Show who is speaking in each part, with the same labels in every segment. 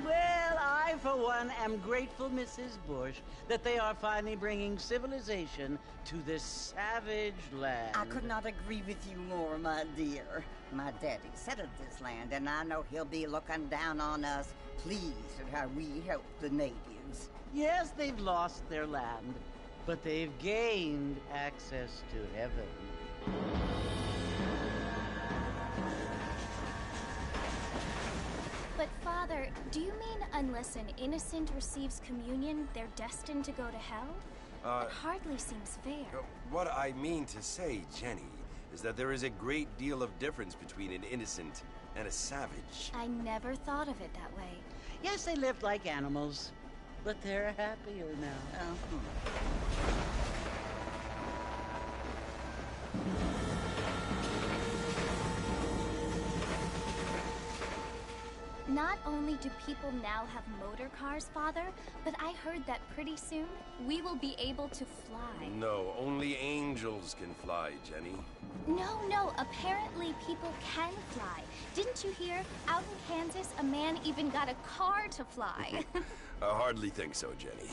Speaker 1: Well, I, for one, am grateful, Mrs. Bush, that they are finally bringing civilization to this savage land.
Speaker 2: I could not agree with you more, my dear. My daddy settled this land, and I know he'll be looking down on us, pleased at how we help the natives.
Speaker 1: Yes, they've lost their land, but they've gained access to heaven.
Speaker 3: But Father, do you mean unless an innocent receives communion, they're destined to go to hell? That hardly seems fair.
Speaker 4: What I mean to say, Jenny, is that there is a great deal of difference between an innocent and a savage.
Speaker 3: I never thought of it that way.
Speaker 1: Yes, they lived like animals, but they're happier now.
Speaker 3: Not only do people now have motor cars, Father, but I heard that pretty soon we will be able to fly.
Speaker 4: No, only angels can fly, Jenny.
Speaker 3: No, apparently people can fly. Didn't you hear? Out in Kansas, a man even got a car to fly.
Speaker 4: I hardly think so, Jenny.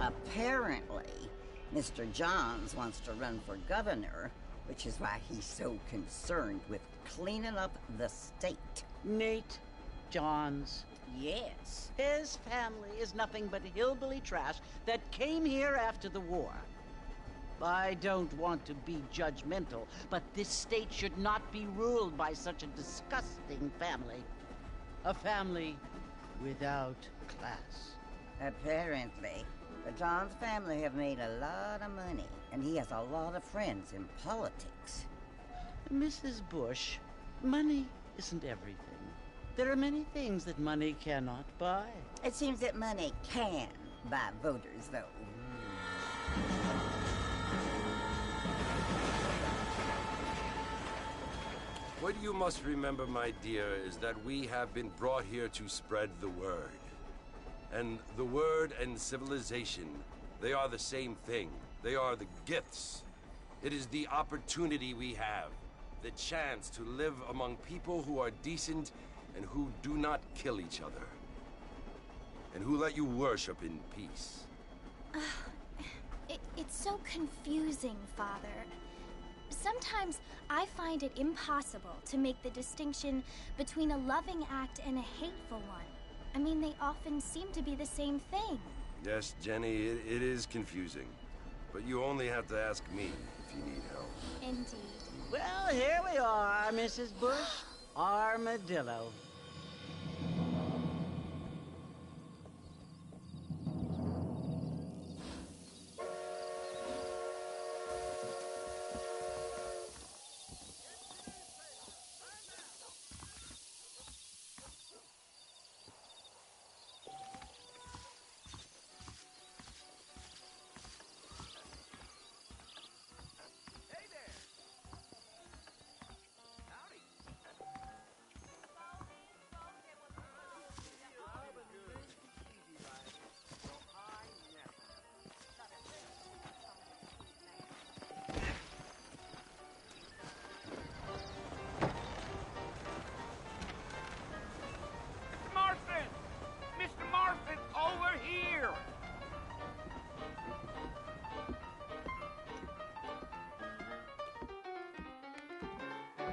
Speaker 2: Apparently, Mr. Johns wants to run for governor, which is why he's so concerned with cleaning up the state.
Speaker 1: Nate Johns.
Speaker 2: Yes.
Speaker 1: His family is nothing but hillbilly trash that came here after the war. I don't want to be judgmental, but this state should not be ruled by such a disgusting family. A family without class.
Speaker 2: Apparently. The Johns family have made a lot of money, and he has a lot of friends in politics.
Speaker 1: Mrs. Bush, money isn't everything. There are many things that money cannot buy.
Speaker 2: It seems that money can buy voters, though.
Speaker 4: What you must remember, my dear, is that we have been brought here to spread the word. And the word and civilization, they are the same thing. They are the gifts. It is the opportunity we have, the chance to live among people who are decent and who do not kill each other, and who let you worship in peace.
Speaker 3: It's so confusing, Father. Sometimes I find it impossible to make the distinction between a loving act and a hateful one. I mean, they often seem to be the same thing.
Speaker 4: Yes, Jenny, it is confusing. But you only have to ask me if you need help.
Speaker 3: Indeed.
Speaker 1: Well, here we are, Mrs. Bush. Armadillo.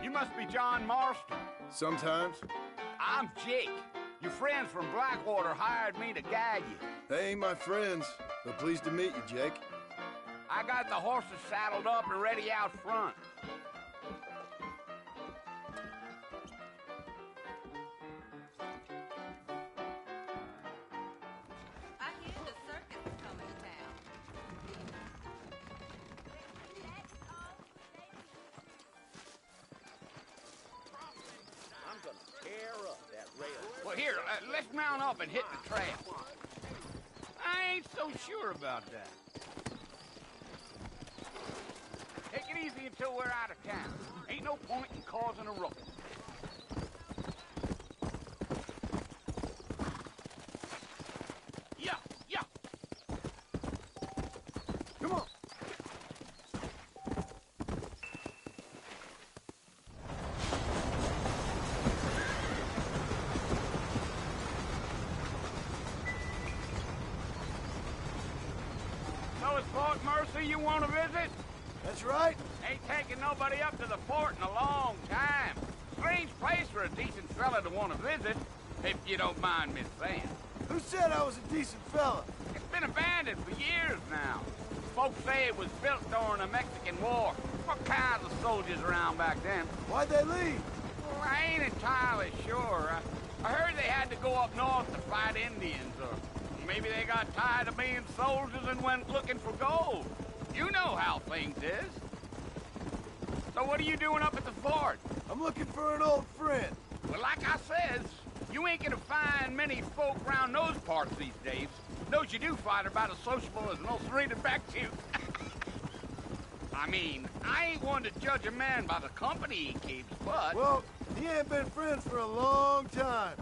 Speaker 5: You must be John Marston.
Speaker 6: Sometimes.
Speaker 5: I'm Jake. Your friends from Blackwater hired me to guide you.
Speaker 6: They ain't my friends, but pleased to meet you, Jake.
Speaker 5: I got the horses saddled up and ready out front.
Speaker 7: I hear the circus is coming to town.
Speaker 5: I'm gonna tear up that rail. Well, here, let's mount up and hit the trail. I ain't so sure about that. Take it easy until we're out of town. Ain't no point in causing a ruckus. Yeah, yeah.
Speaker 6: Come on.
Speaker 5: So it's Fort Mercy you want to visit?
Speaker 6: That's right.
Speaker 5: Ain't taking nobody up to the fort in a long time. Strange place for a decent fella to want to visit, if you don't mind me saying.
Speaker 6: Who said I was a decent fella?
Speaker 5: It's been abandoned for years now. Folks say it was built during the Mexican War. What kinds of soldiers around back then?
Speaker 6: Why'd they leave?
Speaker 5: Well, I ain't entirely sure. I heard they had to go up north to fight Indians, or maybe they got tired of being soldiers and went looking for gold. You know how things is. So what are you doing up at the fort?
Speaker 6: I'm looking for an old friend.
Speaker 5: Well, like I says, you ain't gonna find many folk around those parts these days. Those you do find are about as sociable as an ulcerated back tooth. I mean, I ain't one to judge a man by the company he keeps, but...
Speaker 6: Well, he ain't been friends for a long time.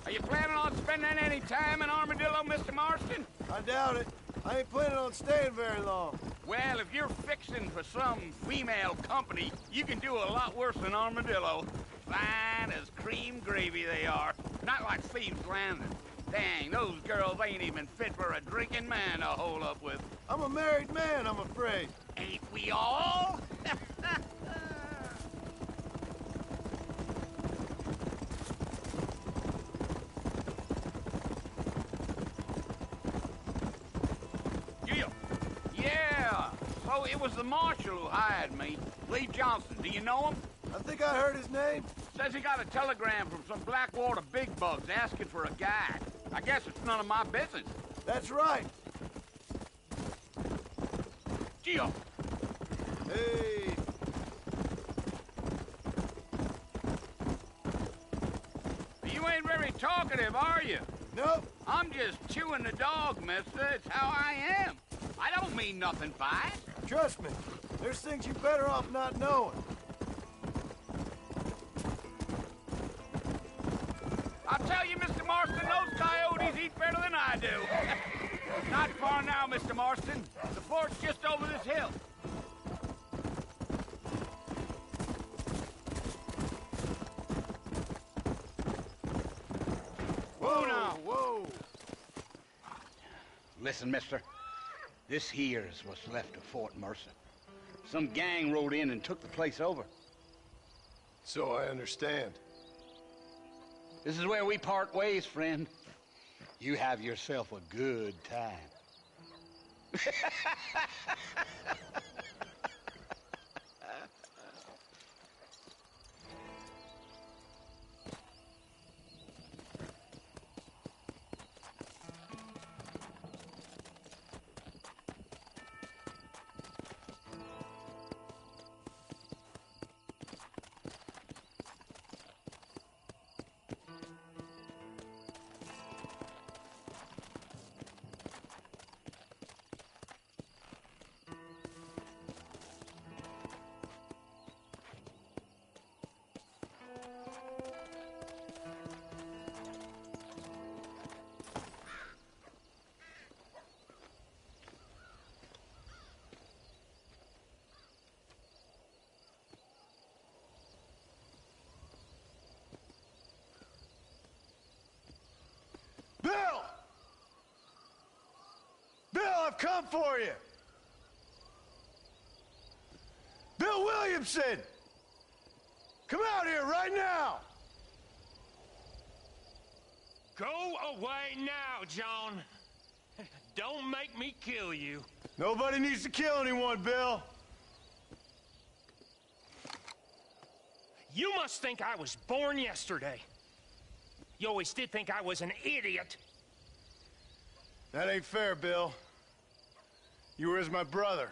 Speaker 5: Are you planning on spending any time in Armadillo, Mr. Marston?
Speaker 6: I doubt it. I ain't planning on staying very long.
Speaker 5: Well, if you're fixing for some female company, you can do a lot worse than Armadillo. Fine as cream gravy they are. Not like Thieves Landing. Dang, those girls ain't even fit for a drinking man to hold up with.
Speaker 6: I'm a married man, I'm afraid.
Speaker 5: Ain't we all? Yeah, so it was the marshal who hired me. Lee Johnson, do you know him?
Speaker 6: I think I heard his name.
Speaker 5: Says he got a telegram from some Blackwater big bugs asking for a guide. I guess it's none of my business.
Speaker 6: That's right.
Speaker 5: Gio!
Speaker 6: Hey.
Speaker 5: You ain't very talkative, are you?
Speaker 6: Nope.
Speaker 5: I'm just chewing the dog, mister. It's how I am. I don't mean nothing by it.
Speaker 6: Trust me. There's things you better off not knowing.
Speaker 5: I'll tell you, Mr. Marston, those coyotes eat better than I do. Not far now, Mr. Marston. The fort's just over this hill.
Speaker 6: Whoa, now. Whoa.
Speaker 5: Listen, mister. This here's what's left of Fort Mercer. Some gang rode in and took the place over.
Speaker 6: So I understand.
Speaker 5: This is where we part ways, friend. You have yourself a good time.
Speaker 6: Bill! Bill, I've come for you! Bill Williamson! Come out here right now!
Speaker 8: Go away now, John. Don't make me kill you.
Speaker 6: Nobody needs to kill anyone, Bill.
Speaker 8: You must think I was born yesterday. You always did think I was an idiot.
Speaker 6: That ain't fair, Bill. You were as my brother.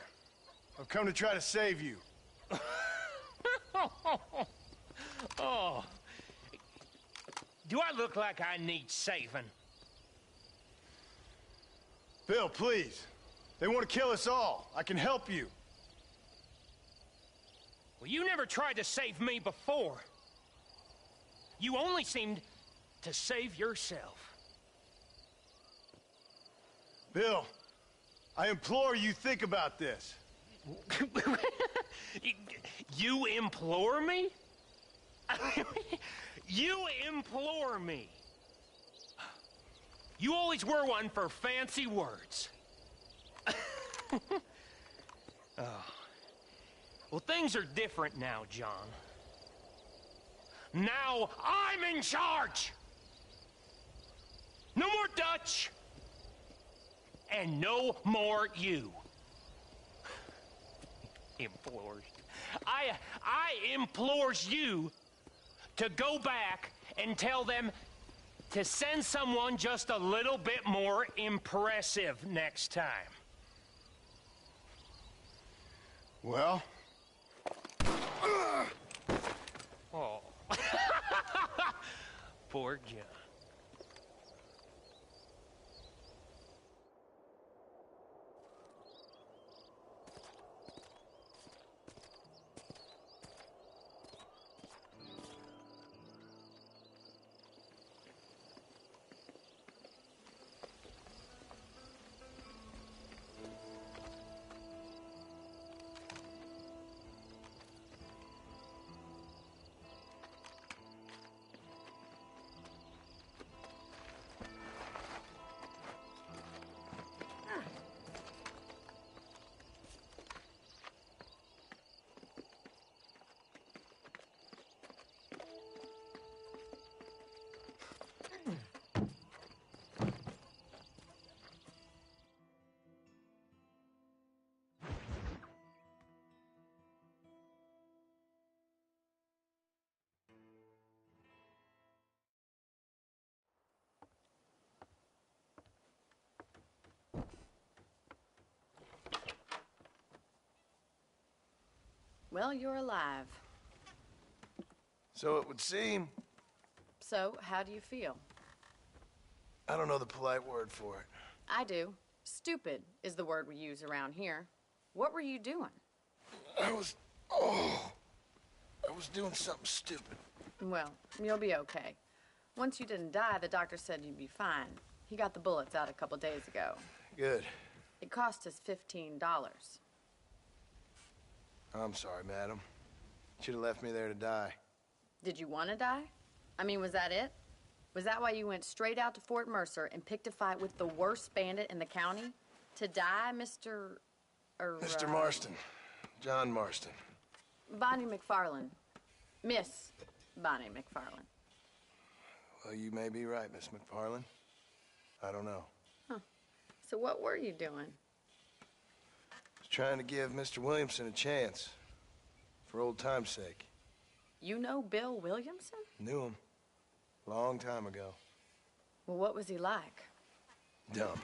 Speaker 6: I've come to try to save you.
Speaker 8: Oh, Do I look like I need saving?
Speaker 6: Bill, please. They want to kill us all. I can help you.
Speaker 8: Well, you never tried to save me before. You only seemed to save yourself.
Speaker 6: Bill, I implore you, think about this.
Speaker 8: You implore me? You implore me. You always were one for fancy words. Oh. Well, things are different now, John. Now I'm in charge! No more Dutch! And no more you. Implores. I implores you to go back and tell them to send someone just a little bit more impressive next time.
Speaker 6: Well?
Speaker 8: Oh. Poor John.
Speaker 7: Well, you're alive.
Speaker 6: So it would seem.
Speaker 7: So, how do you feel?
Speaker 6: I don't know the polite word for it.
Speaker 7: I do. Stupid is the word we use around here. What were you doing?
Speaker 6: I was doing something stupid.
Speaker 7: Well, you'll be okay. Once you didn't die, the doctor said you'd be fine. He got the bullets out a couple days ago.
Speaker 6: Good.
Speaker 7: It cost us $15.
Speaker 6: I'm sorry, madam. Should have left me there to die.
Speaker 7: Did you want to die? I mean, was that it? Was that why you went straight out to Fort Mercer and picked a fight with the worst bandit in the county? To die, Mr.
Speaker 6: Mr. Marston. John Marston.
Speaker 7: Bonnie McFarland. Miss Bonnie McFarland.
Speaker 6: Well, you may be right, Miss McFarland. I don't know.
Speaker 7: Huh. So what were you doing?
Speaker 6: I was trying to give Mr. Williamson a chance. For old time's sake.
Speaker 7: You know Bill Williamson?
Speaker 6: Knew him. Long time ago.
Speaker 7: Well, what was he like?
Speaker 6: Dumb.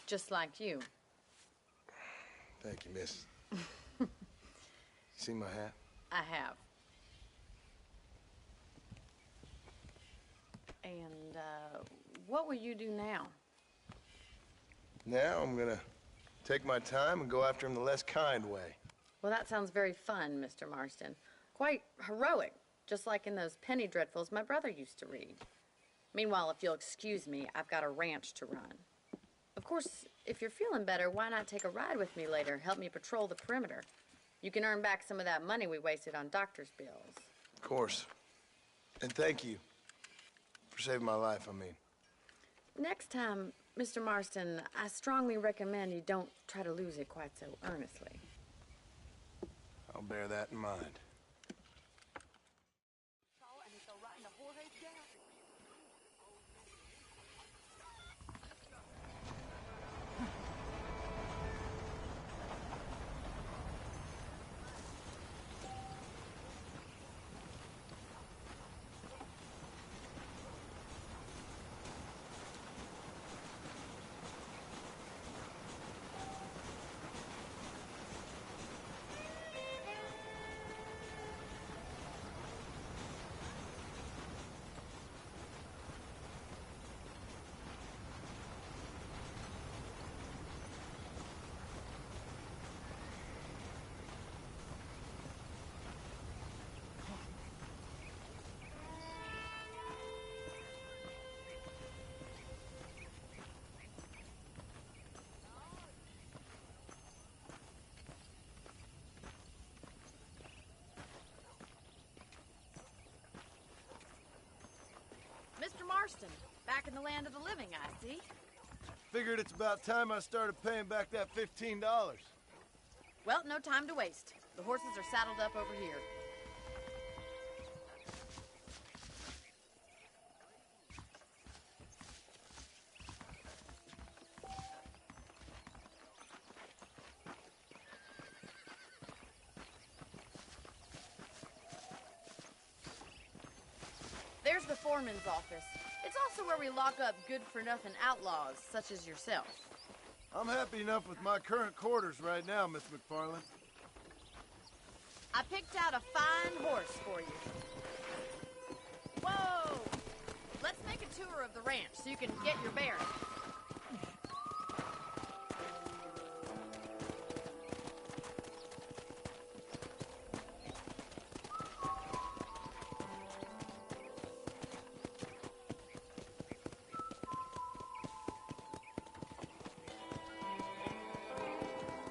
Speaker 7: Just like you.
Speaker 6: Thank you, miss. You see my hat?
Speaker 7: I have. And, what will you do now?
Speaker 6: Now I'm gonna take my time and go after him the less kind way.
Speaker 7: Well, that sounds very fun, Mr. Marston. Quite heroic, just like in those penny dreadfuls my brother used to read. Meanwhile, if you'll excuse me, I've got a ranch to run. Of course, if you're feeling better, why not take a ride with me later? Help me patrol the perimeter. You can earn back some of that money we wasted on doctor's bills.
Speaker 6: Of course. And thank you for saving my life, I mean.
Speaker 7: Next time, Mr. Marston, I strongly recommend you don't try to lose it quite so earnestly.
Speaker 6: I'll bear that in mind.
Speaker 7: Marston. Back in the land of the living, I see.
Speaker 6: Figured it's about time I started paying back that $15.
Speaker 7: Well, no time to waste. The horses are saddled up over here. There's the foreman's office. It's also where we lock up good-for-nothing outlaws, such as yourself.
Speaker 6: I'm happy enough with my current quarters right now, Miss McFarland.
Speaker 7: I picked out a fine horse for you. Whoa! Let's make a tour of the ranch so you can get your bearings.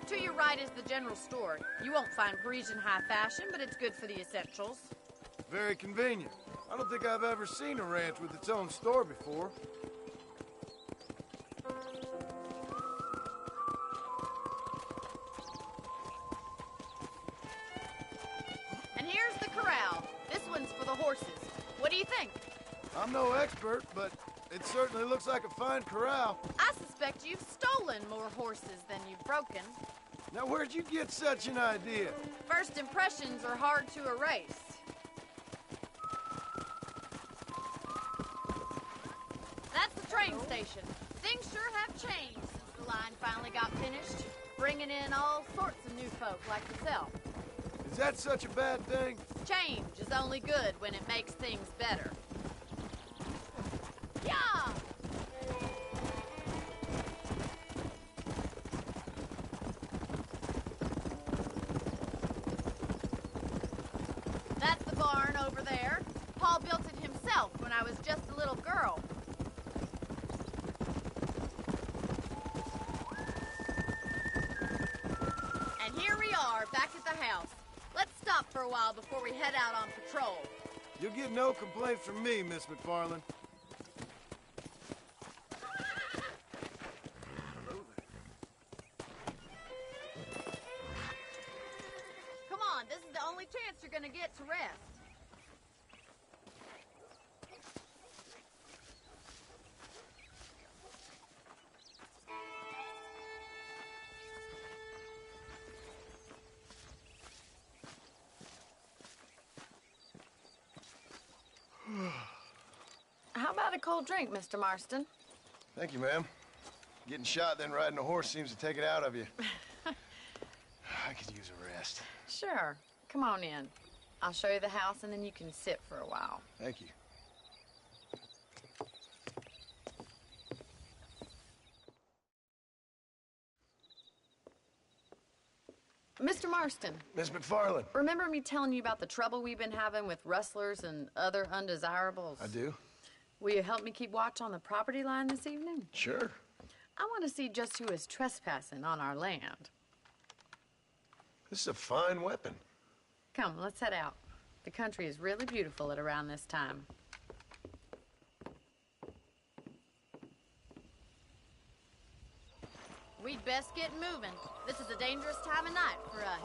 Speaker 7: To your right is the general store. You won't find Parisian high fashion, but it's good for the essentials.
Speaker 6: Very convenient. I don't think I've ever seen a ranch with its own store before.
Speaker 7: And here's the corral. This one's for the horses. What do you think?
Speaker 6: I'm no expert, but it certainly looks like a fine corral.
Speaker 7: I suspect you've stolen more horses than you've broken.
Speaker 6: Now, where'd you get such an idea?
Speaker 7: First impressions are hard to erase. That's the train station. Things sure have changed since the line finally got finished, bringing in all sorts of new folk like yourself.
Speaker 6: Is that such a bad thing?
Speaker 7: Change is only good when it makes things better. Yeah! That's the barn over there. Paul built it himself when I was just a little girl. And here we are, back at the house. Let's stop for a while before we head out on patrol.
Speaker 6: You'll get no complaints from me, Miss McFarland.
Speaker 7: Come on, this is the only chance you're gonna get to rest. How about a cold drink, Mr. Marston?
Speaker 6: Thank you, ma'am. Getting shot, then riding a horse seems to take it out of you. I could use a rest.
Speaker 7: Sure. Come on in. I'll show you the house, and then you can sit for a while.
Speaker 6: Thank you.
Speaker 7: Mr. Marston.
Speaker 6: Miss McFarland.
Speaker 7: Remember me telling you about the trouble we've been having with rustlers and other undesirables?
Speaker 6: I do.
Speaker 7: Will you help me keep watch on the property line this evening?
Speaker 6: Sure.
Speaker 7: I want to see just who is trespassing on our land.
Speaker 6: This is a fine weapon.
Speaker 7: Come, let's head out. The country is really beautiful at around this time. We'd best get moving. This is a dangerous time of night for us.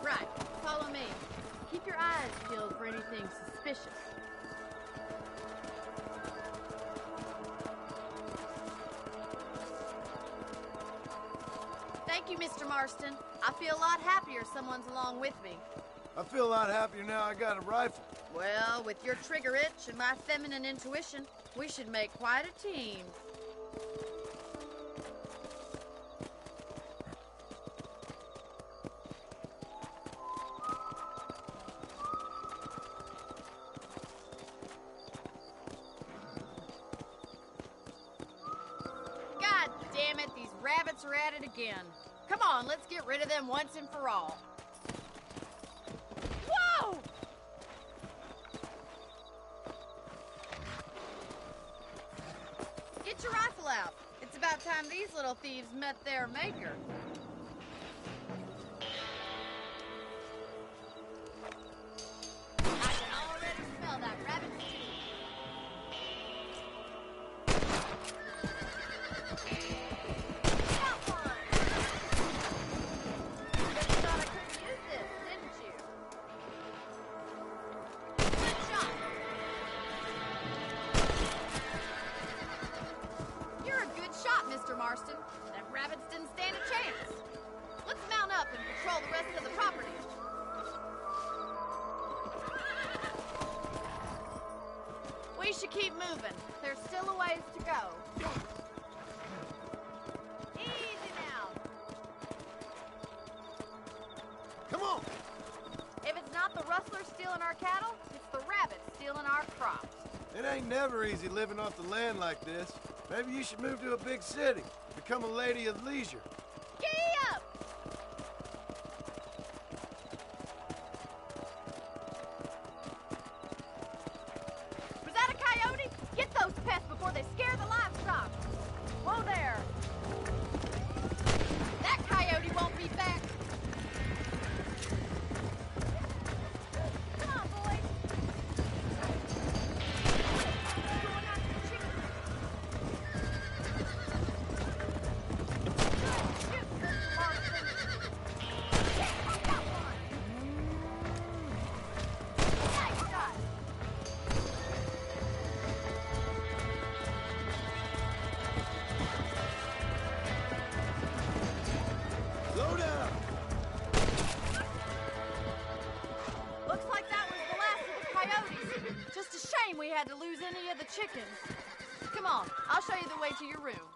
Speaker 7: Right, follow me. Keep your eyes peeled for anything suspicious. Thank you, Mr. Marston. I feel a lot happier someone's along with me.
Speaker 6: I feel a lot happier now I got a rifle.
Speaker 7: Well, with your trigger itch and my feminine intuition, we should make quite a team. God damn it, these rabbits are at it again. Come on, let's get rid of them once and for all. Whoa! Get your rifle out. It's about time these little thieves met their maker. I can already smell that rabbit stew. Got one! Bet you thought I couldn't use this, didn't you? Good shot! You're a good shot, Mr. Marston. Them rabbits didn't stand a chance. Let's mount up and patrol the rest of the property. We should keep moving. There's still a ways to go. Easy now.
Speaker 6: Come on!
Speaker 7: If it's not the rustlers stealing our cattle, it's the rabbits stealing our crops.
Speaker 6: It ain't never easy living off the land like this. Maybe you should move to a big city. Become a lady of leisure.
Speaker 7: Giddy up! Was that a coyote? Get those pests before they scare the livestock. Whoa there. That coyote won't be back. Come on, boys. Going after the chickens. Shoot, Mr. Marston. I got one. Nice shot.
Speaker 6: Slow down!
Speaker 7: Looks like that was the last of the coyotes. Just a shame we had to lose any of the chickens. Come on, I'll show you the way to your room.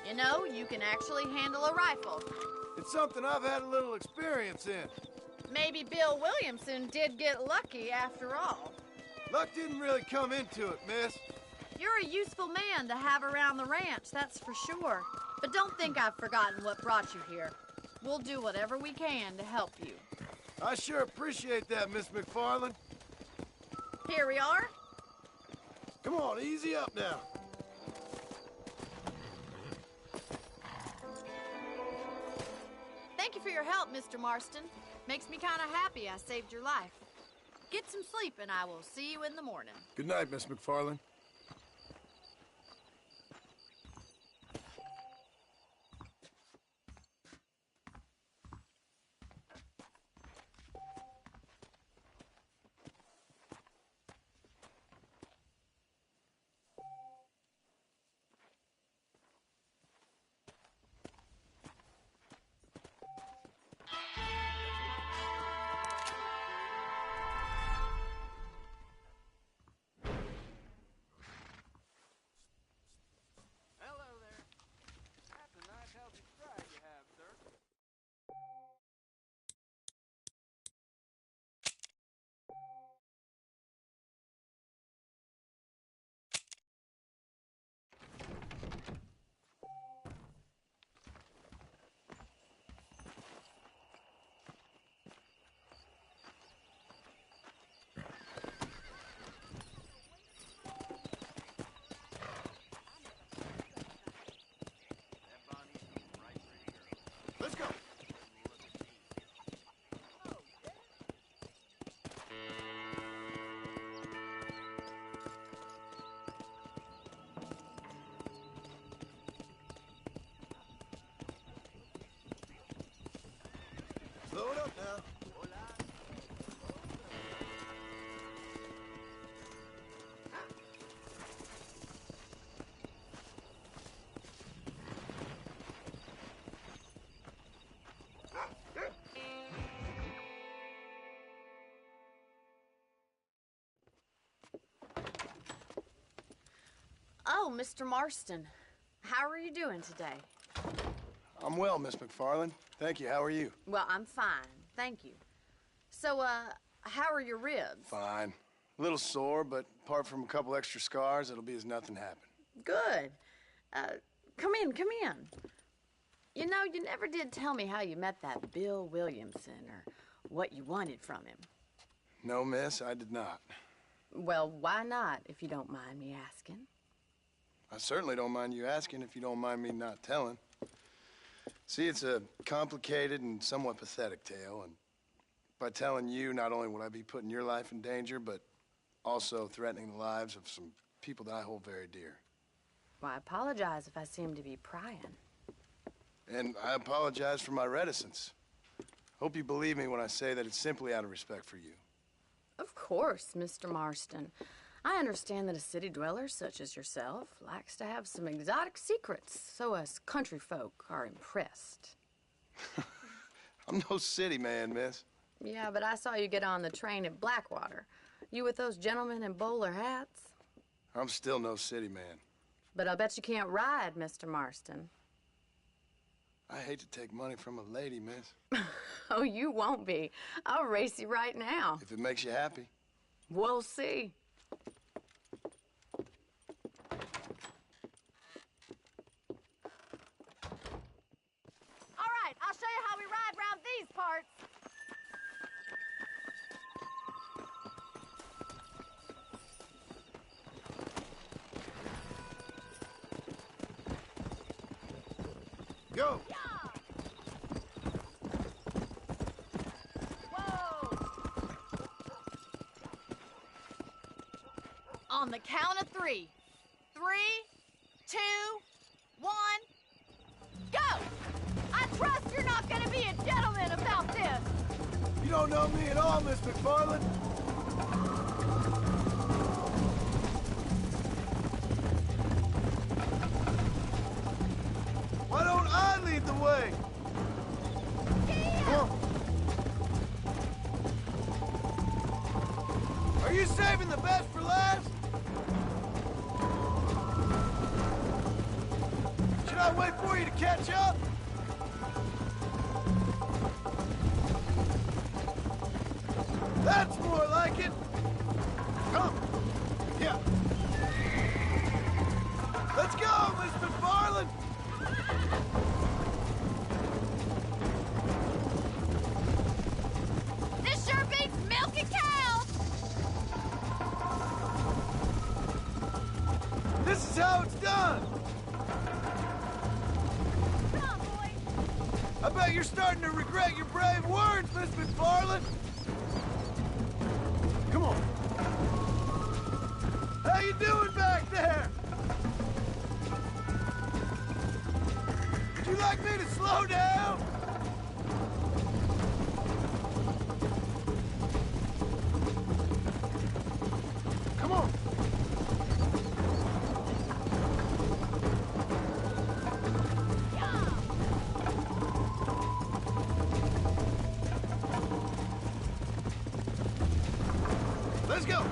Speaker 7: You know, you can actually handle a rifle.
Speaker 6: It's something I've had a little experience in.
Speaker 7: Maybe Bill Williamson did get lucky after all.
Speaker 6: Luck didn't really come into it, miss.
Speaker 7: You're a useful man to have around the ranch, that's for sure. But don't think I've forgotten what brought you here. We'll do whatever we can to help you.
Speaker 6: I sure appreciate that, Miss McFarland.
Speaker 7: Here we are.
Speaker 6: Come on, easy up now.
Speaker 7: Thank you for your help, Mr. Marston. Makes me kind of happy I saved your life. Get some sleep, and I will see you in the morning.
Speaker 6: Good night, Miss McFarland. Let's go. Slow it up now.
Speaker 7: Oh, Mr. Marston. How are you doing today?
Speaker 6: I'm well, Miss McFarland. Thank you. How are you?
Speaker 7: Well, I'm fine. Thank you. So, how are your ribs?
Speaker 6: Fine. A little sore, but apart from a couple extra scars, it'll be as nothing happened.
Speaker 7: Good. Come in, come in. You know, you never did tell me how you met that Bill Williamson, or what you wanted from him.
Speaker 6: No, miss, I did not.
Speaker 7: Well, why not, if you don't mind me asking?
Speaker 6: I certainly don't mind you asking if you don't mind me not telling. See, it's a complicated and somewhat pathetic tale, and by telling you, not only would I be putting your life in danger, but also threatening the lives of some people that I hold very dear.
Speaker 7: Well, I apologize if I seem to be prying.
Speaker 6: And I apologize for my reticence. Hope you believe me when I say that it's simply out of respect for you.
Speaker 7: Of course, Mr. Marston. I understand that a city dweller such as yourself likes to have some exotic secrets, so us country folk are impressed.
Speaker 6: I'm no city man, miss.
Speaker 7: Yeah, but I saw you get on the train at Blackwater. You with those gentlemen in bowler hats?
Speaker 6: I'm still no city man.
Speaker 7: But I'll bet you can't ride, Mr. Marston.
Speaker 6: I hate to take money from a lady, miss.
Speaker 7: Oh, you won't be. I'll race you right now.
Speaker 6: If it makes you happy.
Speaker 7: We'll see.
Speaker 9: All right, I'll show you how we ride round these parts.
Speaker 6: Go!
Speaker 9: On the count of 3. 3, 2, 1, go! I trust you're not gonna be a gentleman about this.
Speaker 6: You don't know me at all, Miss McFarland. Why don't I lead the way? Come on. Are you saving the best for last? Should I wait for you to catch up? That's more like it. Come. Yeah. Let's go, Miss McFarland.
Speaker 9: This sure beats milking cows.
Speaker 6: This is how it's done.
Speaker 9: Come on, boy.
Speaker 6: I bet you're starting to regret your brave words, Miss McFarland. Come on. How you doing back there? Would you like me to slow down? Come on. Let's go.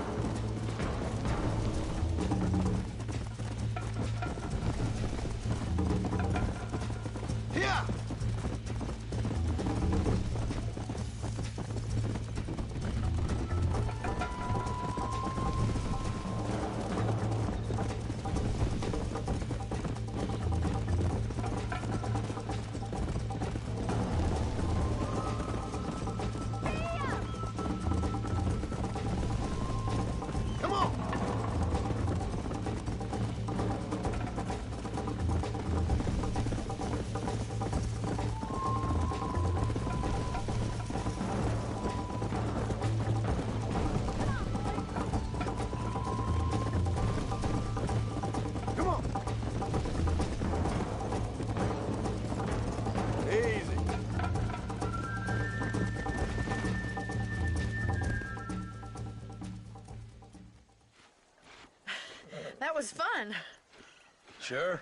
Speaker 6: Here. Come on. Come on. Easy.
Speaker 7: That was fun.
Speaker 6: Sure.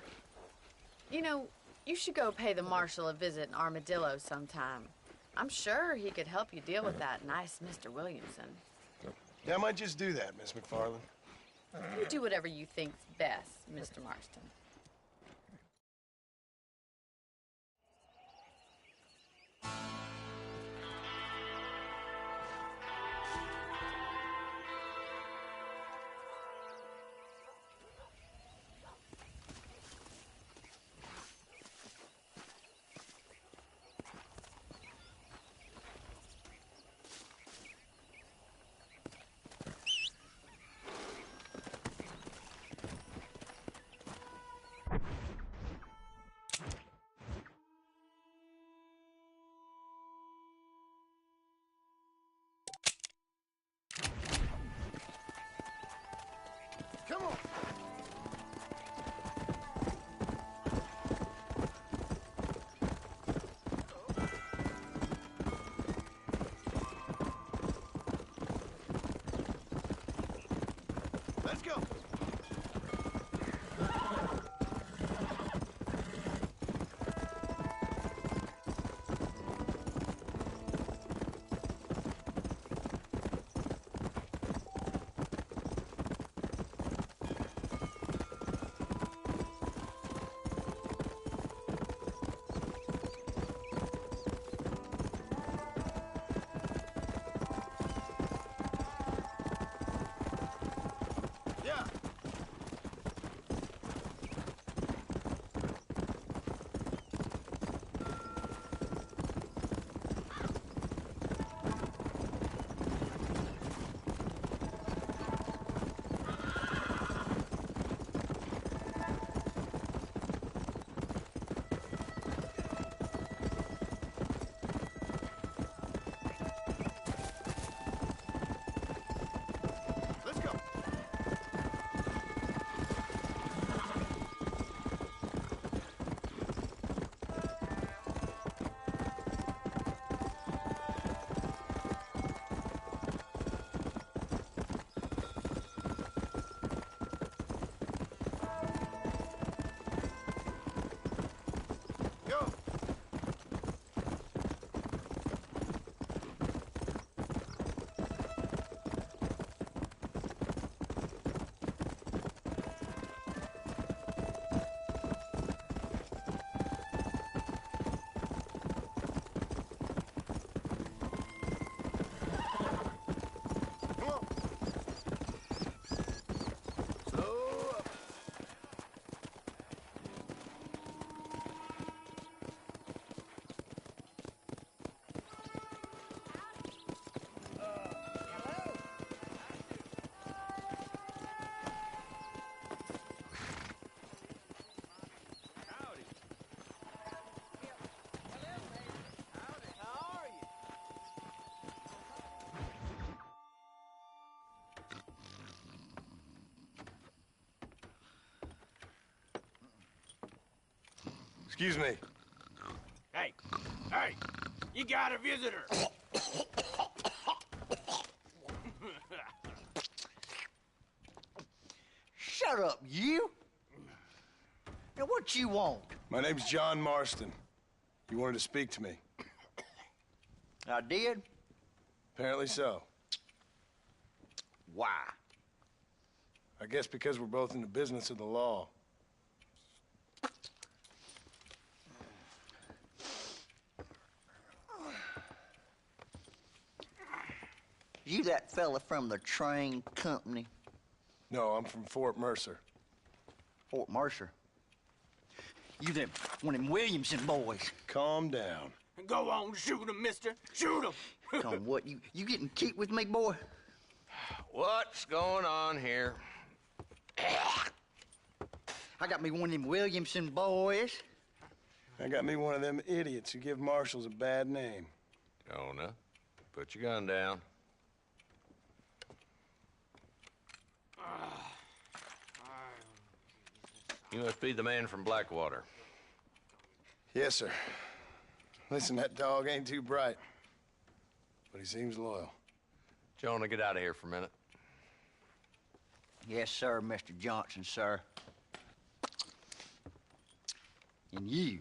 Speaker 7: You know, you should go pay the marshal a visit in Armadillo sometime. I'm sure he could help you deal with that nice Mr. Williamson.
Speaker 6: Yeah, I might just do that, Miss McFarland.
Speaker 7: You do whatever you think's best, Mr. Marston.
Speaker 6: Let's go. Yeah. Let's go. Go. Come on. Slow up. Excuse me.
Speaker 10: Hey, you got a visitor.
Speaker 11: Shut up, you! Now, what you want?
Speaker 6: My name's John Marston. You wanted to speak to me.
Speaker 11: I did?
Speaker 6: Apparently so.
Speaker 11: Why?
Speaker 6: I guess because we're both in the business of the law.
Speaker 11: You that fella from the train company?
Speaker 6: No, I'm from Fort Mercer.
Speaker 11: Fort Mercer? You them one of them Williamson boys?
Speaker 6: Calm down.
Speaker 10: Go on, shoot him, mister. Shoot him.
Speaker 11: Come on, what, you getting cute with me, boy?
Speaker 12: What's going on here?
Speaker 11: I got me one of them Williamson boys.
Speaker 6: I got me one of them idiots who give marshals a bad name.
Speaker 12: Jonah, put your gun down. You must be the man from Blackwater.
Speaker 6: Yes, sir. Listen, that dog ain't too bright, but he seems loyal.
Speaker 12: Jonah, get out of here for a minute.
Speaker 11: Yes, sir, Mr. Johnson, sir. And you.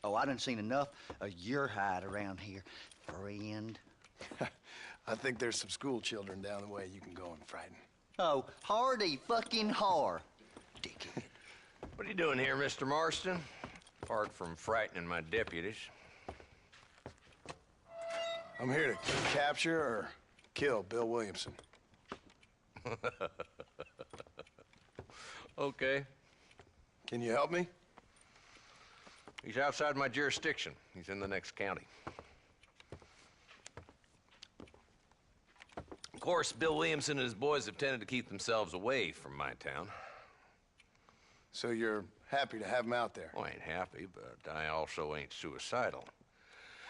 Speaker 11: Oh, I done seen enough of your hide around here, friend.
Speaker 6: I think there's some school children down the way you can go and frighten.
Speaker 11: Oh, hardy fucking har. Dickhead.
Speaker 12: What are you doing here, Mr. Marston? Apart from frightening my deputies.
Speaker 6: I'm here to capture or kill Bill Williamson.
Speaker 12: Okay.
Speaker 6: Can you help me?
Speaker 12: He's outside my jurisdiction. He's in the next county. Of course, Bill Williamson and his boys have tended to keep themselves away from my town.
Speaker 6: So you're happy to have him out there?
Speaker 12: Well, I ain't happy, but I also ain't suicidal.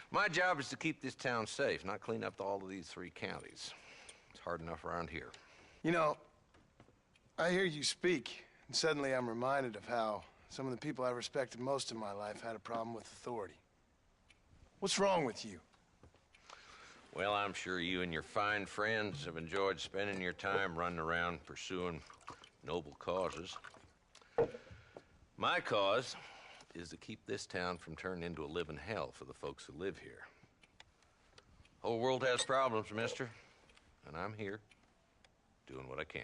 Speaker 12: My job is to keep this town safe, not clean up all of these 3 counties. It's hard enough around here.
Speaker 6: You know, I hear you speak, and suddenly I'm reminded of how some of the people I respected most in my life had a problem with authority. What's wrong with you?
Speaker 12: Well, I'm sure you and your fine friends have enjoyed spending your time running around pursuing noble causes. My cause is to keep this town from turning into a living hell for the folks who live here. Whole world has problems, mister, and I'm here doing what I can.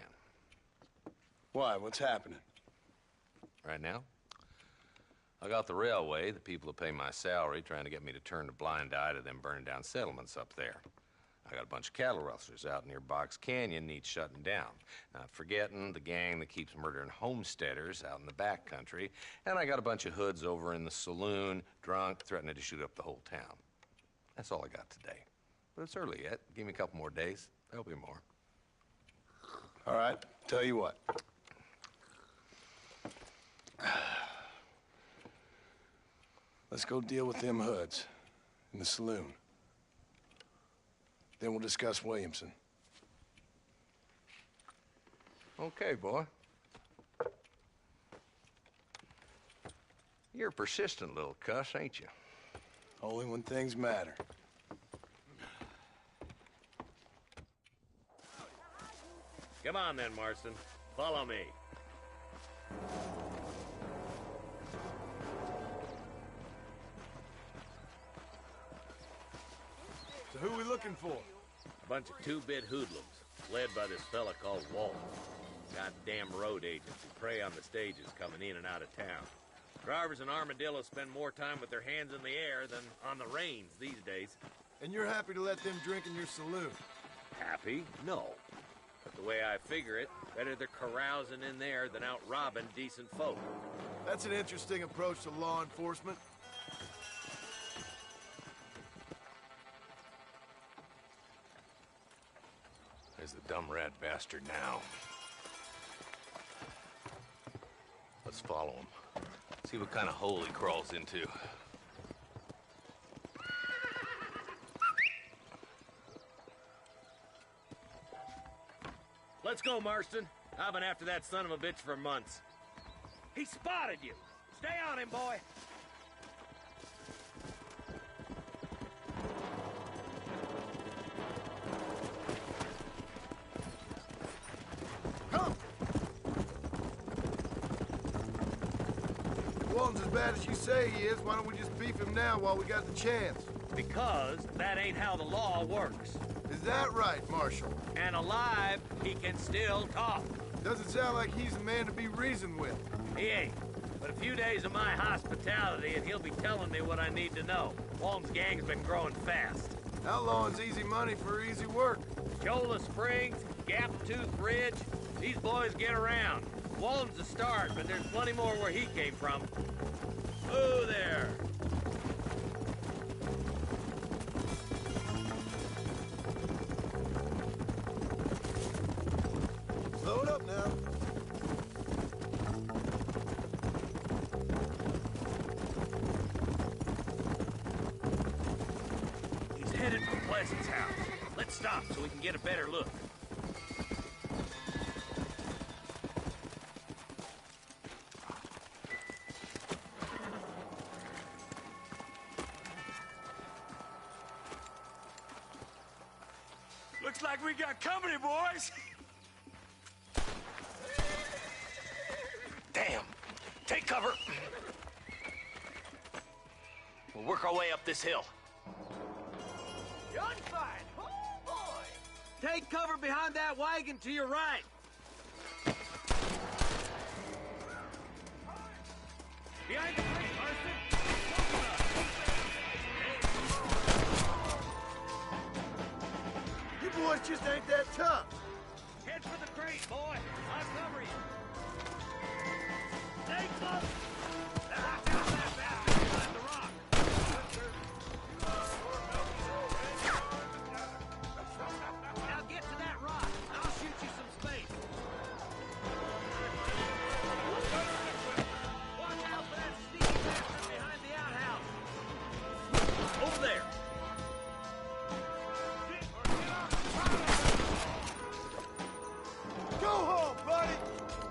Speaker 6: Why? What's happening?
Speaker 12: Right now, I got the railway, the people who pay my salary, trying to get me to turn a blind eye to them burning down settlements up there. I got a bunch of cattle rustlers out near Box Canyon needs shutting down. Not forgetting the gang that keeps murdering homesteaders out in the back country. And I got a bunch of hoods over in the saloon, drunk, threatening to shoot up the whole town. That's all I got today. But it's early yet. Give me a couple more days. There'll be more.
Speaker 6: All right, tell you what. Let's go deal with them hoods in the saloon. Then we'll discuss Williamson.
Speaker 12: Okay, boy. You're a persistent little cuss, ain't you?
Speaker 6: Only when things matter.
Speaker 13: Come on then, Marston. Follow me.
Speaker 6: So who we looking for?
Speaker 13: A bunch of two-bit hoodlums, led by this fella called Walt. Goddamn road agents who prey on the stages coming in and out of town. Drivers and armadillos spend more time with their hands in the air than on the reins these days.
Speaker 6: And you're happy to let them drink in your saloon?
Speaker 13: Happy? No. But the way I figure it, better they're carousing in there than out robbing decent folk.
Speaker 6: That's an interesting approach to law enforcement.
Speaker 12: There's the dumb rat bastard now. Let's follow him. See what kind of hole he crawls into.
Speaker 13: Let's go, Marston. I've been after that son of a bitch for months. He spotted you. Stay on him, boy.
Speaker 6: Come! If Walton's as bad as you say he is, why don't we just beef him now while we got the chance?
Speaker 13: Because that ain't how the law works.
Speaker 6: Is that right, Marshal?
Speaker 13: And alive, he can still talk.
Speaker 6: Doesn't sound like he's a man to be reasoned with.
Speaker 13: He ain't. But a few days of my hospitality and he'll be telling me what I need to know. Walton's gang's been growing fast.
Speaker 6: Outlawing's easy money for easy work.
Speaker 13: Cholla Springs, Gap Tooth Ridge, these boys get around. Walton's the start, but there's plenty more where he came from. Ooh, there.
Speaker 6: Slow it up now.
Speaker 13: He's headed for Pleasant's house. Let's stop so we can get a better look.
Speaker 10: Looks like we got company, boys.
Speaker 8: Damn! Take cover! We'll work our way up this hill.
Speaker 10: Gunfight! Oh, boy!
Speaker 13: Take cover behind that wagon to your right. Behind the crate, Marston.
Speaker 6: You boys just ain't that tough.
Speaker 13: Head for the crate, boy. I'll cover you. Stay close. Behind the rock. Now get to that rock. I'll shoot you some space. Watch out for that sneaky bastard behind the outhouse. Over there.
Speaker 6: Go home, buddy!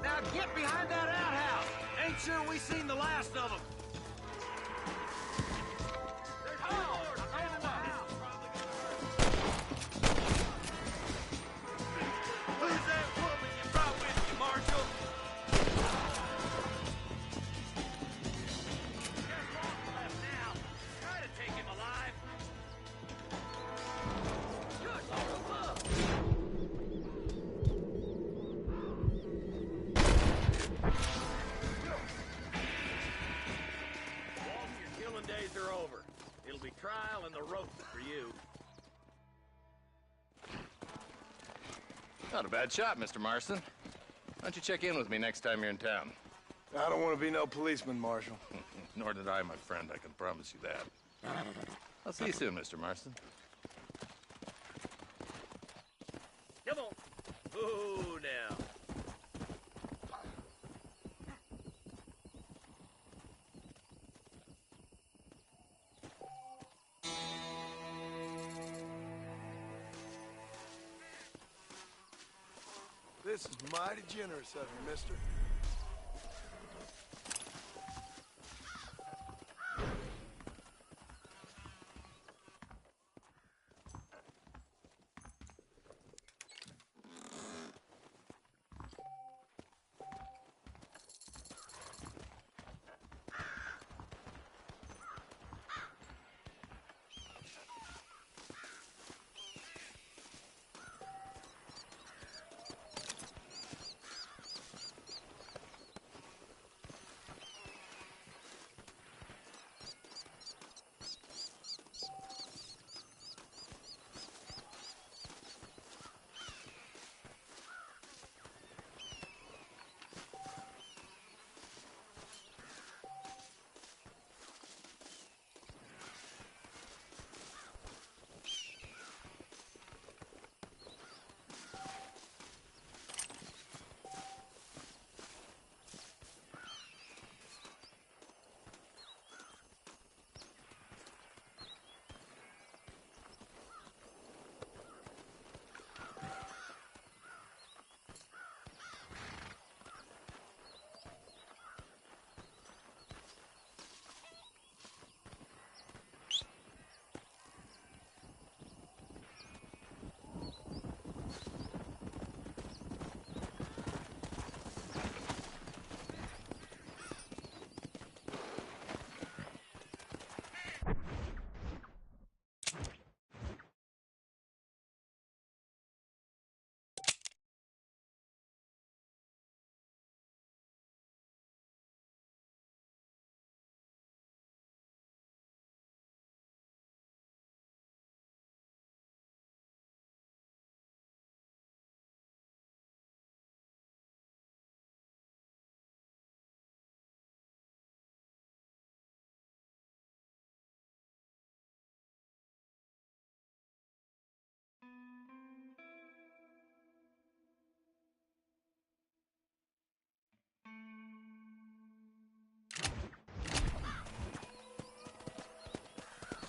Speaker 13: Now get behind that outhouse. Ain't sure we seen the last of them. There's more. In the house. for you.
Speaker 14: Not a bad shot, Mr. Marston. Why don't you check in with me next time you're in town?
Speaker 6: I don't want to be no policeman, Marshal.
Speaker 14: Nor did I, my friend. I can promise you that. I'll see you soon, Mr. Marston.
Speaker 13: Come on. Oh, now.
Speaker 6: This is mighty generous of you, mister.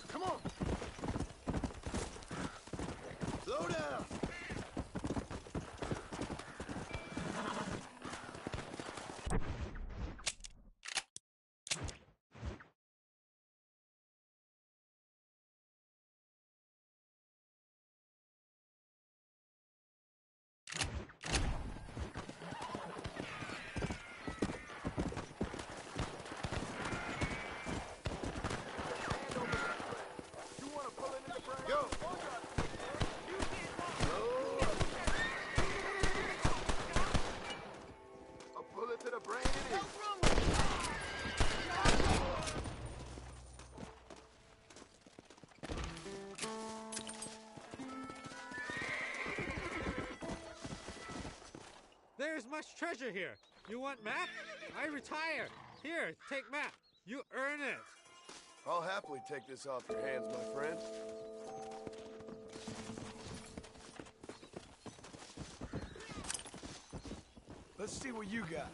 Speaker 6: Come on! Slow down! Go! A bullet to the brain it is.
Speaker 15: There's much treasure here. You want map? I retire. Here, take map. You earn it.
Speaker 6: I'll happily take this off your hands, my friend. Let's see what you got.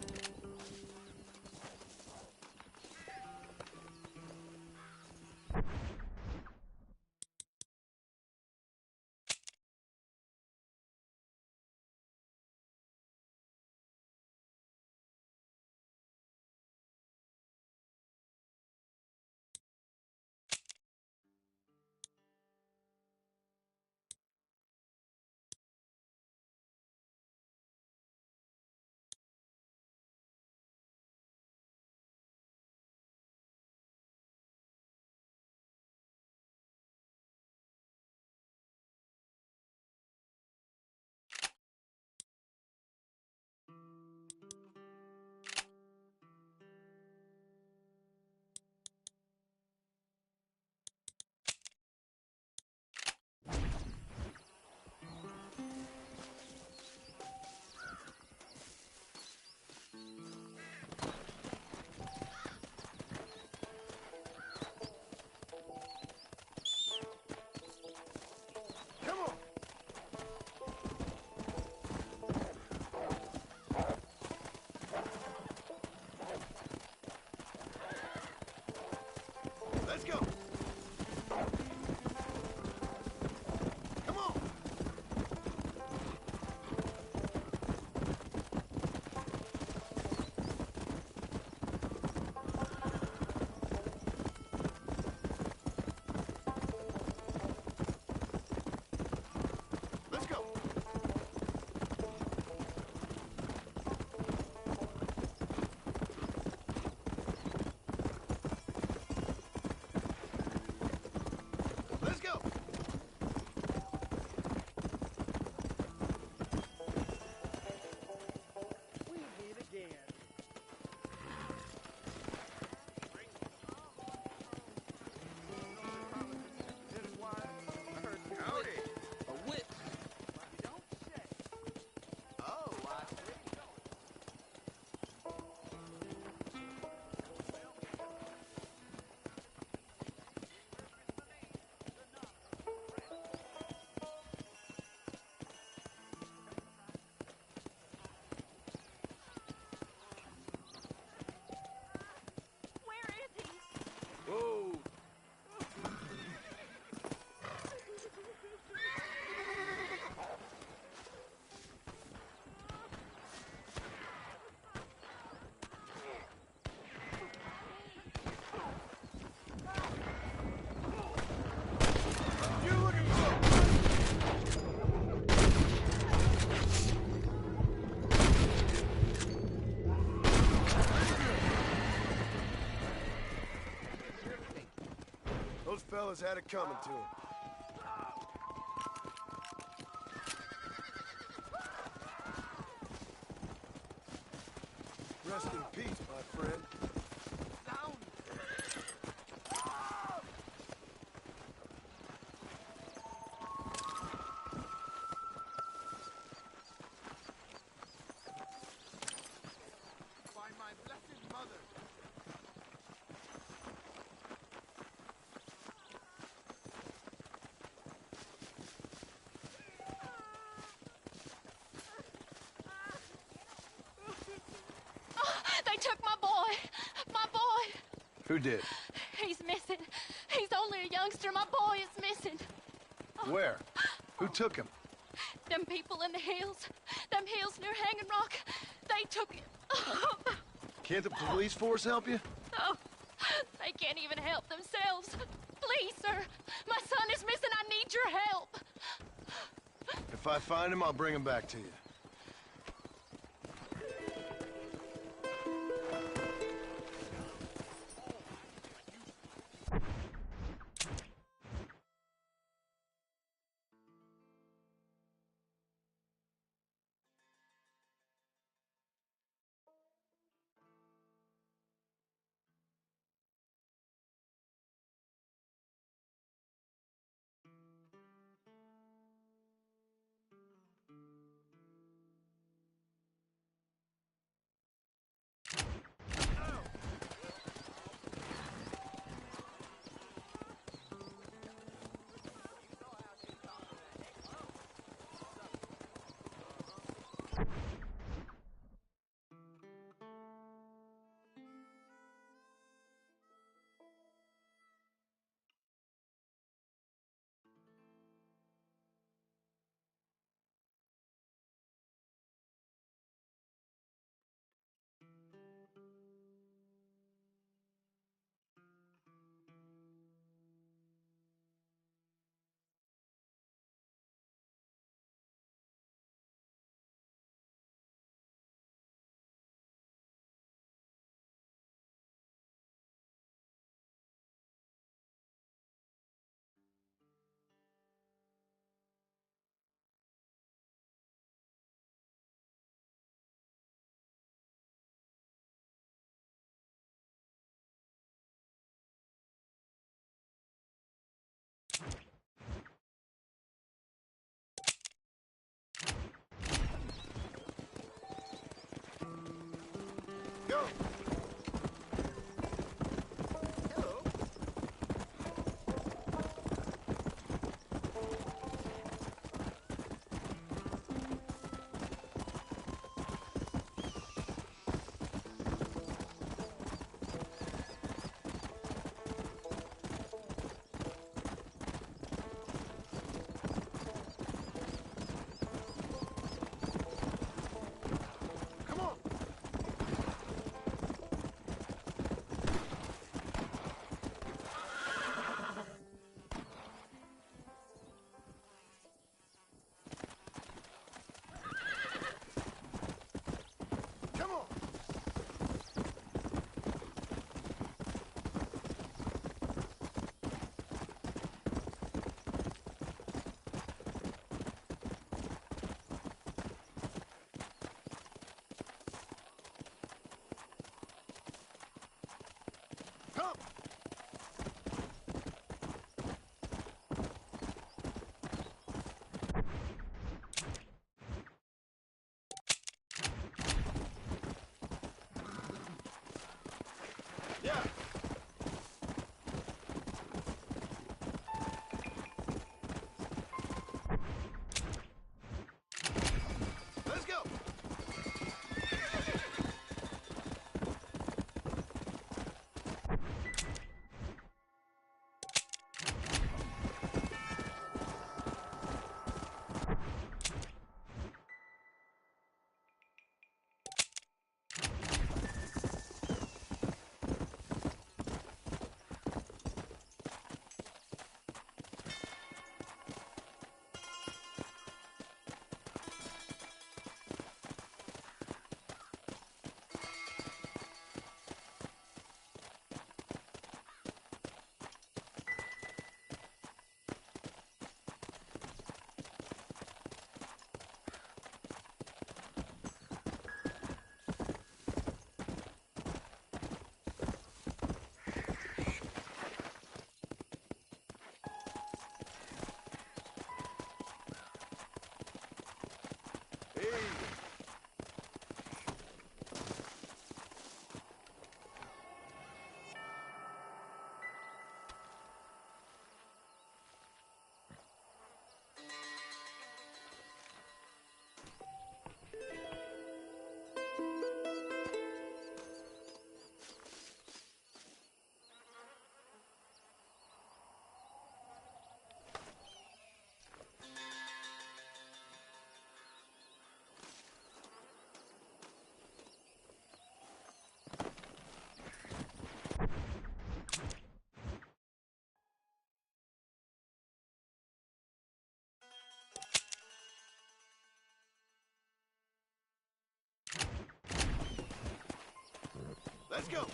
Speaker 6: fellas had it coming to him. Rest in peace, my friend.
Speaker 10: By my blessed mother.
Speaker 9: They took my boy. My boy.
Speaker 6: Who did?
Speaker 9: He's missing. He's only a youngster. My boy is missing.
Speaker 6: Where? Who took him?
Speaker 9: Them people in the hills. Them hills near Hanging Rock. They took him.
Speaker 6: Can't the police force help you?
Speaker 9: Oh, they can't even help themselves. Please, sir. My son is missing. I need your help.
Speaker 6: If I find him, I'll bring him back to you. Go! Yeah. Let's go. Let's go.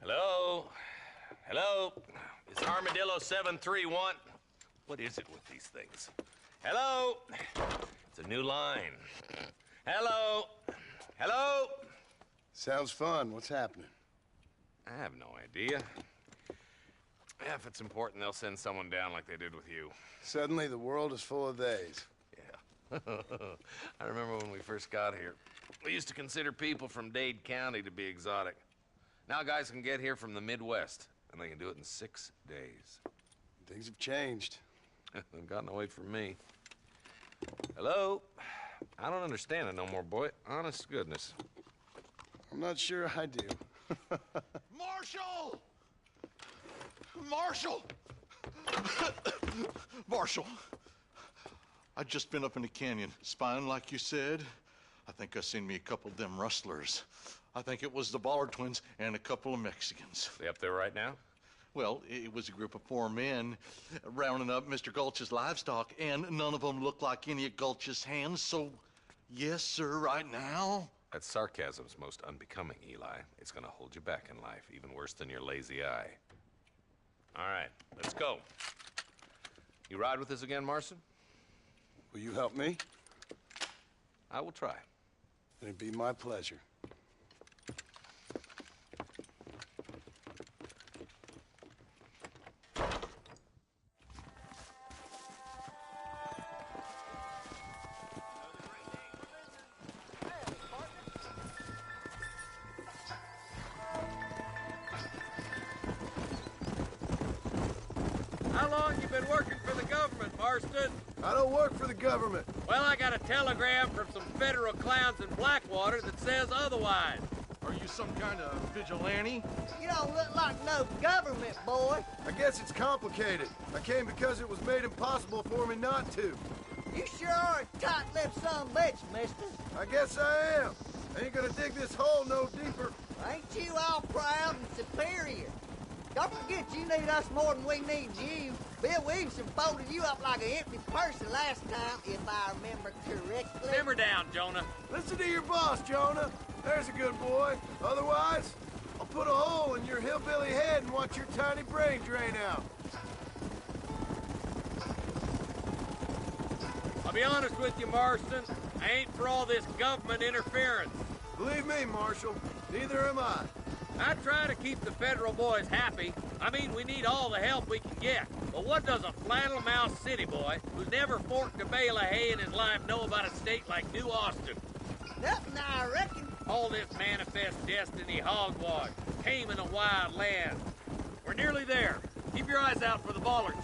Speaker 12: Hello? Hello? Is Armadillo 731? What is it with these things? Hello? It's a new line. Hello? Hello?
Speaker 6: Sounds fun. What's happening?
Speaker 12: I have no idea. Yeah, if it's important, they'll send someone down like they did with you.
Speaker 6: Suddenly, the world is full of theys.
Speaker 12: Yeah. I remember when we first got here. We used to consider people from Dade County to be exotic. Now guys can get here from the Midwest, and they can do it in 6 days.
Speaker 6: Things have changed.
Speaker 12: They've gotten away from me. Hello? I don't understand it no more, boy. Honest to goodness.
Speaker 6: I'm not sure I do.
Speaker 14: Marshal! Marshal! Marshal! I just been up in the canyon, spying like you said. I think I seen me a couple of them rustlers. I think it was the Ballard twins and a couple of Mexicans.
Speaker 12: They up there right now?
Speaker 14: Well, it was a group of 4 men rounding up Mr. Gulch's livestock, and none of them looked like any of Gulch's hands, so yes, sir, right now.
Speaker 12: That sarcasm's most unbecoming, Eli. It's gonna hold you back in life, even worse than your lazy eye. All right, let's go. You ride with us again, Marston?
Speaker 6: Will you help me?
Speaker 12: I will try.
Speaker 6: It'd be my pleasure.
Speaker 13: How long you been working for the government, Marston?
Speaker 6: I don't work for the government.
Speaker 13: Well, I got a telegram from some federal clowns in Blackwater that says otherwise.
Speaker 14: Are you some kind of vigilante?
Speaker 2: You don't look like no government, boy.
Speaker 6: I guess it's complicated. I came because it was made impossible for me not to.
Speaker 2: You sure are a tight-lipped son of a bitch, mister.
Speaker 6: I guess I am. I ain't gonna dig this hole no deeper.
Speaker 2: Ain't you all proud and superior? Don't forget you need us more than we need you. Bill Williamson folded you up like an empty person last time, if I remember correctly.
Speaker 13: Simmer down, Jonah.
Speaker 6: Listen to your boss, Jonah. There's a good boy. Otherwise, I'll put a hole in your hillbilly head and watch your tiny brain drain out.
Speaker 13: I'll be honest with you, Marston. I ain't for all this government interference.
Speaker 6: Believe me, Marshal, neither am I.
Speaker 13: I try to keep the federal boys happy. I mean, we need all the help we can get. But what does a flannel-mouthed city boy who's never forked a bale of hay in his life know about a state like New Austin?
Speaker 2: Nothing, I reckon.
Speaker 13: All this manifest destiny hogwash, taming a wild land. We're nearly there. Keep your eyes out for the Ballards.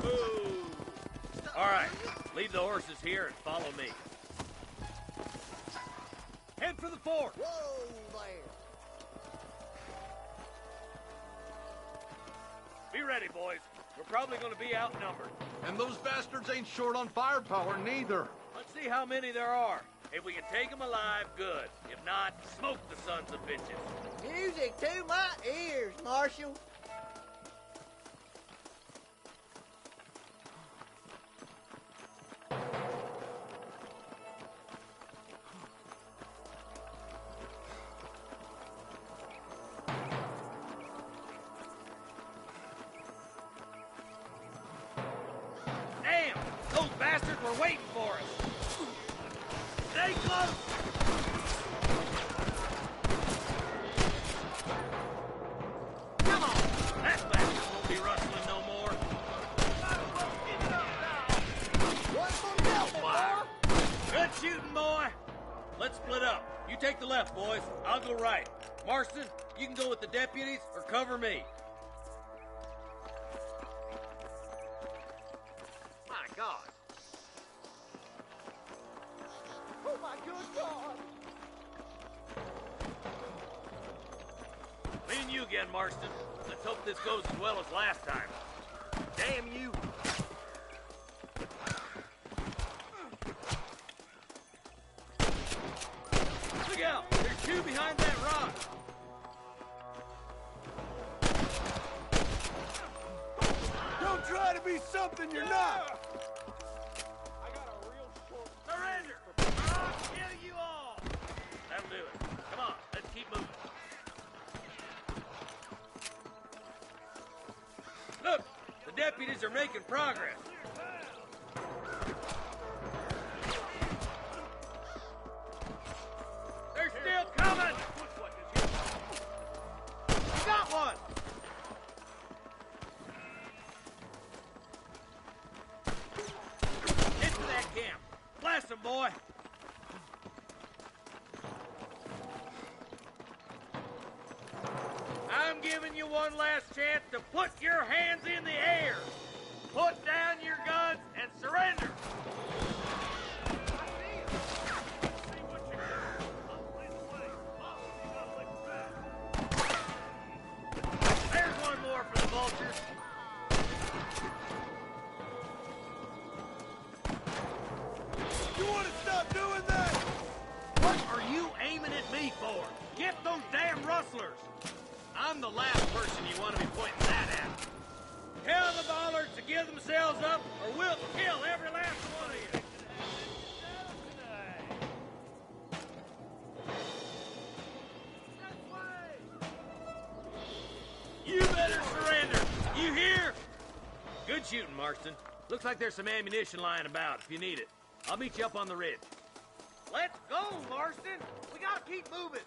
Speaker 13: Ooh. All right, leave the horses here and follow me. Head for the fort.
Speaker 2: Whoa there.
Speaker 13: Be ready, boys. We're probably going to be outnumbered.
Speaker 14: And those bastards ain't short on firepower, neither.
Speaker 13: Let's see how many there are. If we can take them alive, good. If not, smoke the sons of bitches.
Speaker 2: Music to my ears, Marshal.
Speaker 13: Stay close! Come on! That bastard won't be rustling no more.
Speaker 2: What's gonna help me, boy?
Speaker 13: Good shooting, boy. Let's split up. You take the left, boys. I'll go right. Marston, you can go with the deputies or cover me. My God.
Speaker 2: Oh my good God!
Speaker 13: Me and you again, Marston. Let's hope this goes as well as last time. Damn you. Look out! There's two behind that rock.
Speaker 6: Don't try to be something you're not!
Speaker 13: Surrender! Or I'll kill you all! That'll do it. Come on, let's keep moving. Look! The deputies are making progress. They're still coming! You got one! Into that camp. Blast them, boy! I'm giving you one last chance to put your hands in the air. Put down your guns and surrender. There's one more for the vultures.
Speaker 6: You want to stop doing that?
Speaker 13: What are you aiming at me for? Get those damn rustlers. I'm the last person you want to be pointing that at. Tell the bollards to give themselves up, or we'll kill every last one of you. You better surrender. You hear? Good shooting, Marston. Looks like there's some ammunition lying about if you need it. I'll meet you up on the ridge. Let's go, Marston. We gotta keep moving.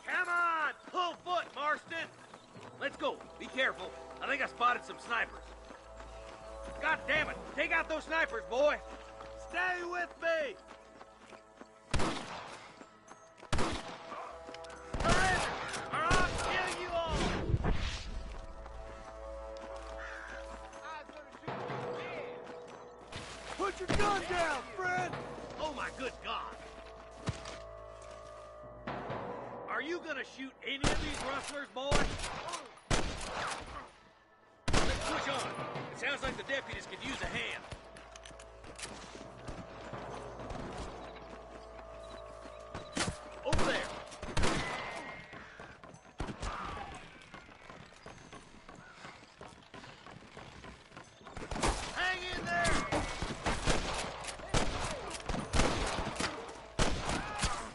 Speaker 13: Come on! Pull foot, Marston! Let's go. Be careful. I think I spotted some snipers. God damn it! Take out those snipers, boy! Stay with me! Surrender, or I'll kill you all!
Speaker 6: Put your gun down, friend!
Speaker 13: Oh my good God! Are you gonna shoot any of these rustlers, boy? Let's push on. It sounds like the deputies could use a hand. Over there. Hang in there!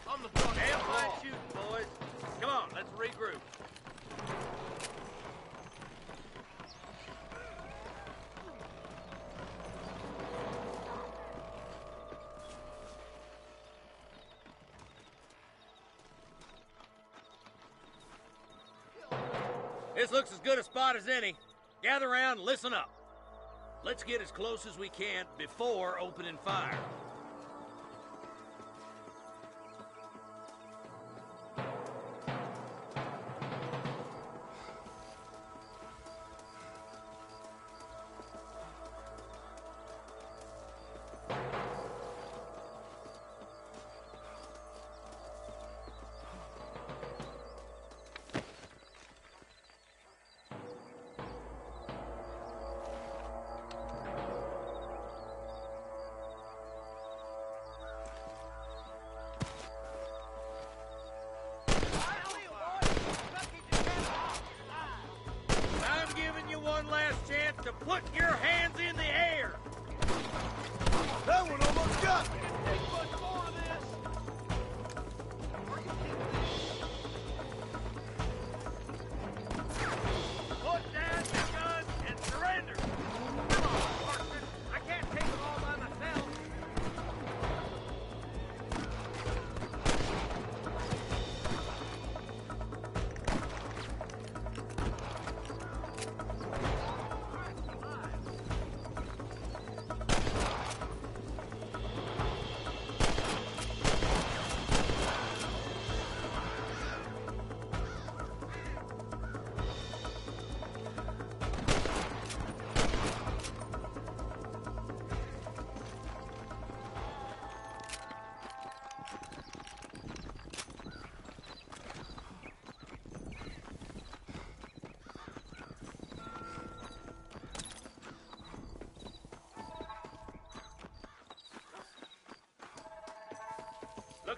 Speaker 13: On the front. Damn fine shooting, boys. Come on, let's regroup. This looks as good a spot as any. Gather around and listen up. Let's get as close as we can before opening fire.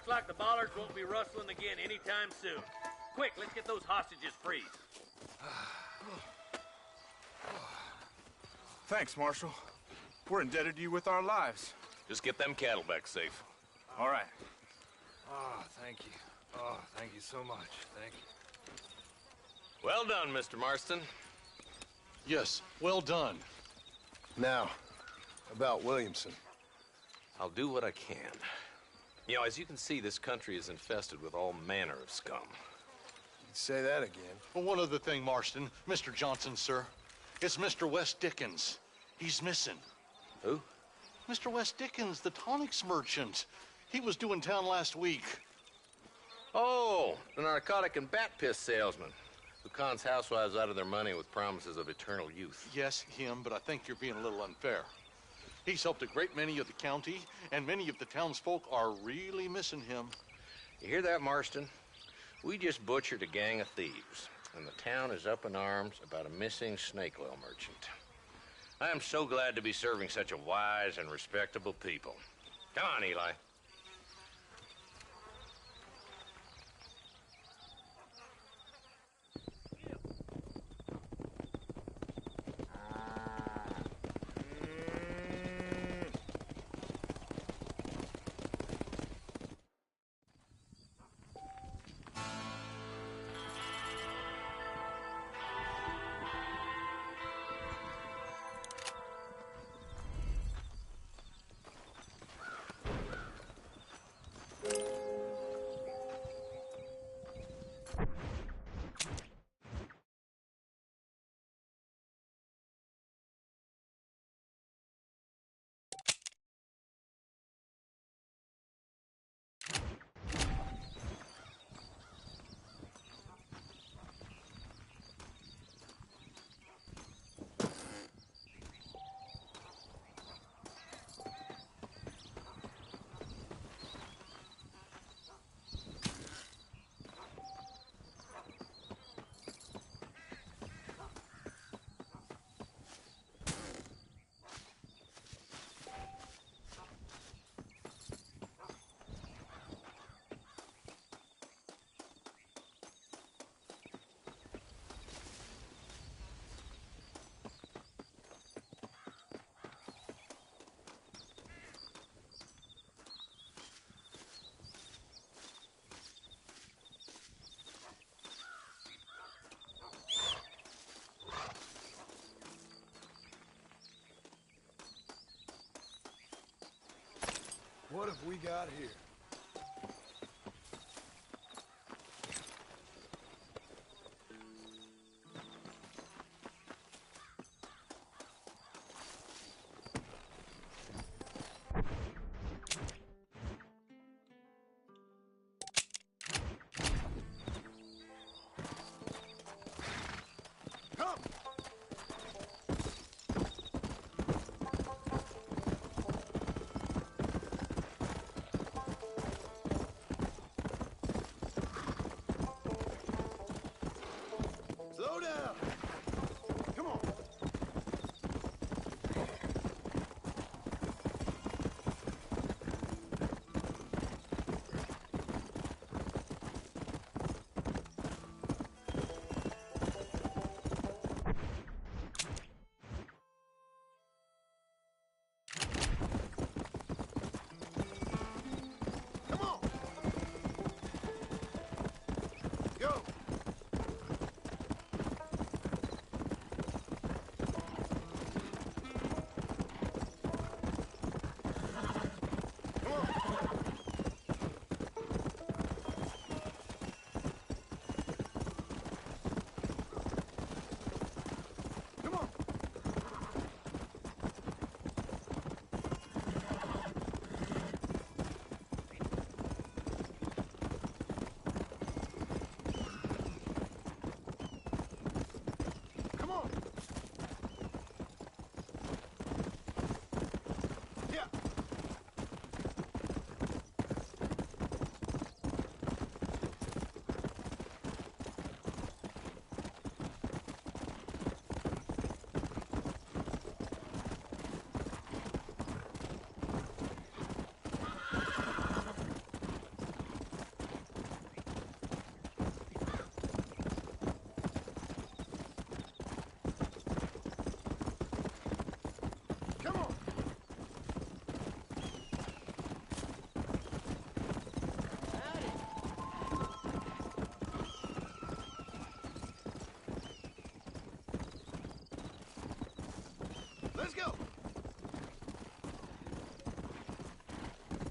Speaker 13: Looks like the bollards won't be rustling again anytime soon. Quick, let's get those hostages freed.
Speaker 16: Thanks, Marshal. We're indebted to you with our lives.
Speaker 12: Just get them cattle back safe.
Speaker 16: All right.
Speaker 17: Oh, thank you. Oh, thank you so much. Thank you.
Speaker 12: Well done, Mr. Marston.
Speaker 14: Yes, well done.
Speaker 6: Now, about Williamson.
Speaker 12: I'll do what I can. You know, as you can see, this country is infested with all manner of scum.
Speaker 6: Say that again.
Speaker 14: Well, one other thing, Marston. Mr. Johnson, sir. It's Mr. Wes Dickens. He's missing.
Speaker 12: Who?
Speaker 14: Mr. Wes Dickens, the tonics merchant. He was due in town last week.
Speaker 12: Oh, the narcotic and bat piss salesman who cons housewives out of their money with promises of eternal youth.
Speaker 14: Yes, him, but I think you're being a little unfair. He's helped a great many of the county, and many of the townsfolk are really missing him.
Speaker 12: You hear that, Marston? We just butchered a gang of thieves, and the town is up in arms about a missing snake oil merchant. I am so glad to be serving such a wise and respectable people. Come on, Eli.
Speaker 17: What have we got here?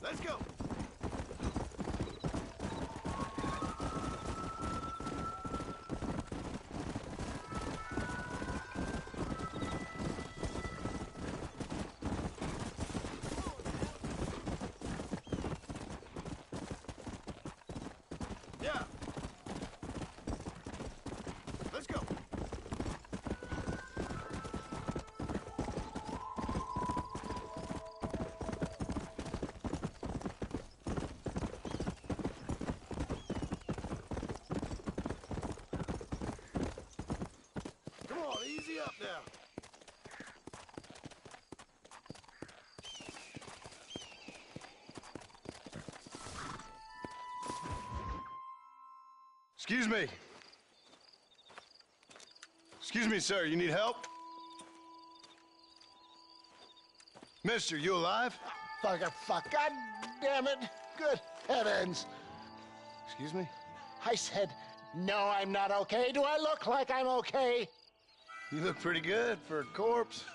Speaker 6: Let's go. Yeah. Let's go. Come on, easy up now. Excuse me. Excuse me, sir. You need help? Mister, you alive?
Speaker 18: Fuck. God damn it. Good heavens.
Speaker 6: Excuse me?
Speaker 18: I said, no, I'm not okay. Do I look like I'm okay?
Speaker 6: You look pretty good for a corpse.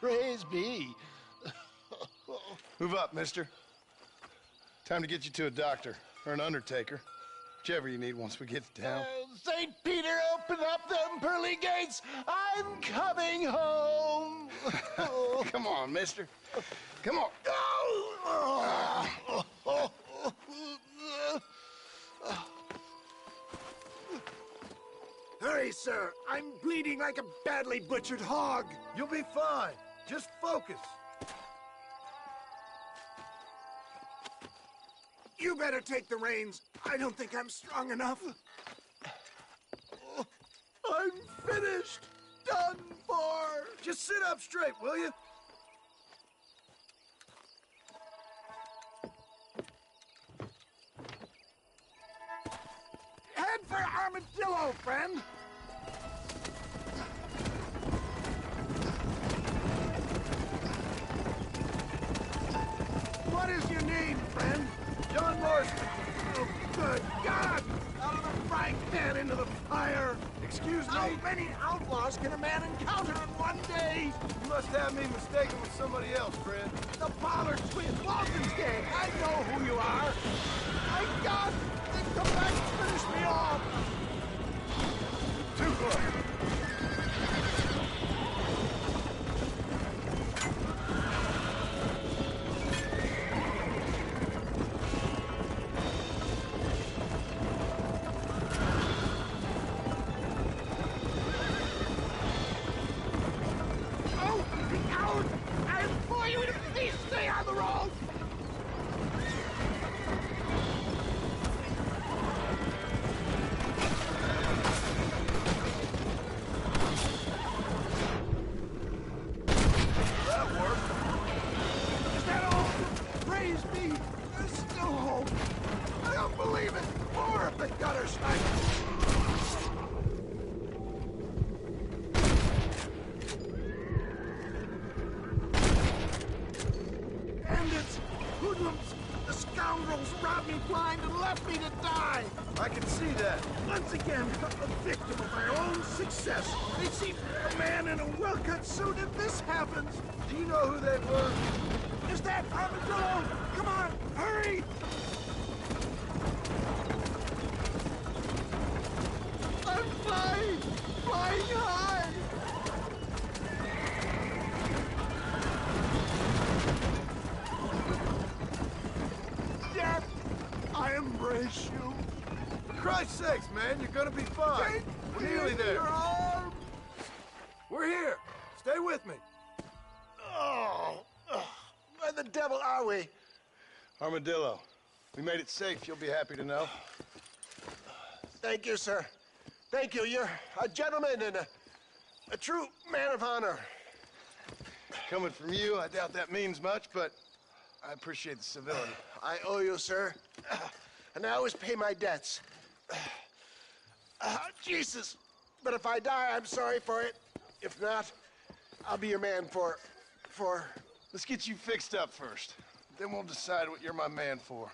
Speaker 18: Praise be.
Speaker 6: Move up, mister. Time to get you to a doctor or an undertaker. Whichever you need once we get down.
Speaker 18: St. Peter, open up them pearly gates. I'm coming home.
Speaker 6: Come on, mister. Come on.
Speaker 18: Hurry, sir. I'm bleeding like a badly butchered hog.
Speaker 6: You'll be fine. Just focus.
Speaker 18: You better take the reins. I don't think I'm strong enough. I'm finished. Done for.
Speaker 6: Just sit up straight, will you?
Speaker 18: Head for Armadillo, friend. What is your name, friend?
Speaker 6: John Marston.
Speaker 18: Oh, good God! Out of the frying pan into the fire.
Speaker 6: Excuse me.
Speaker 18: How many outlaws can a man encounter in one day?
Speaker 6: You must have me mistaken with somebody else, friend.
Speaker 18: The Pollard twins, Walton's gang. I know who you are. My God! They've come back to finish me off.
Speaker 6: Too close. I can see that.
Speaker 18: Once again, a victim of my own success. They see a man in a well-cut suit and this happens.
Speaker 6: Do you know who they were?
Speaker 18: Is that Armadillo? Come on, hurry! I'm flying high! Death, I embrace you.
Speaker 6: For Christ's sakes, man, you're gonna be fine. We're nearly there. We're here. Stay with me.
Speaker 18: Oh, where the devil are we?
Speaker 6: Armadillo. We made it safe, you'll be happy to know.
Speaker 18: Thank you, sir. Thank you. You're a gentleman and a true man of honor.
Speaker 6: Coming from you, I doubt that means much, but I appreciate the civility.
Speaker 18: I owe you, sir. And I always pay my debts. Jesus. But if I die, I'm sorry for it. If not, I'll be your man for...
Speaker 6: Let's get you fixed up first. Then we'll decide what you're my man for.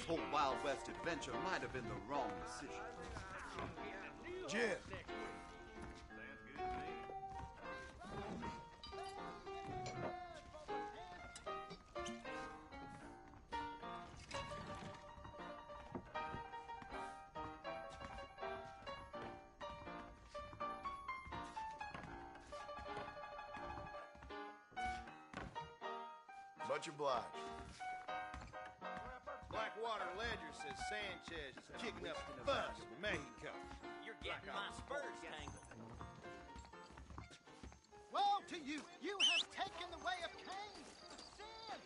Speaker 19: This whole Wild West adventure might have been the wrong decision.
Speaker 6: Jim. Much obliged.
Speaker 10: Blackwater Ledger says Sanchez is kicking up the fuss in Mexico.
Speaker 2: You're getting my spurs tangled.
Speaker 18: Woe to you! You have taken the way of Cain! Sin!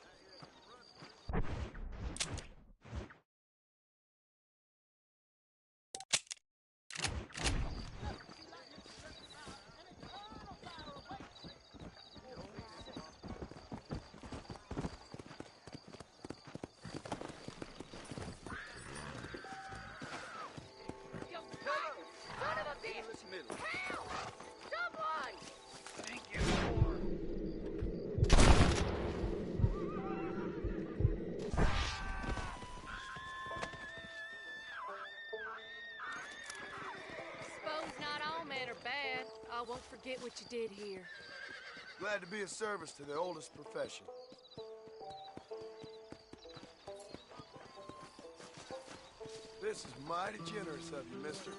Speaker 9: Son of a bitch! Help! Someone!
Speaker 10: Thank you,
Speaker 9: Suppose not all men are bad. I won't forget what you did here.
Speaker 6: Glad to be of service to the oldest profession. This is mighty generous of you, mister.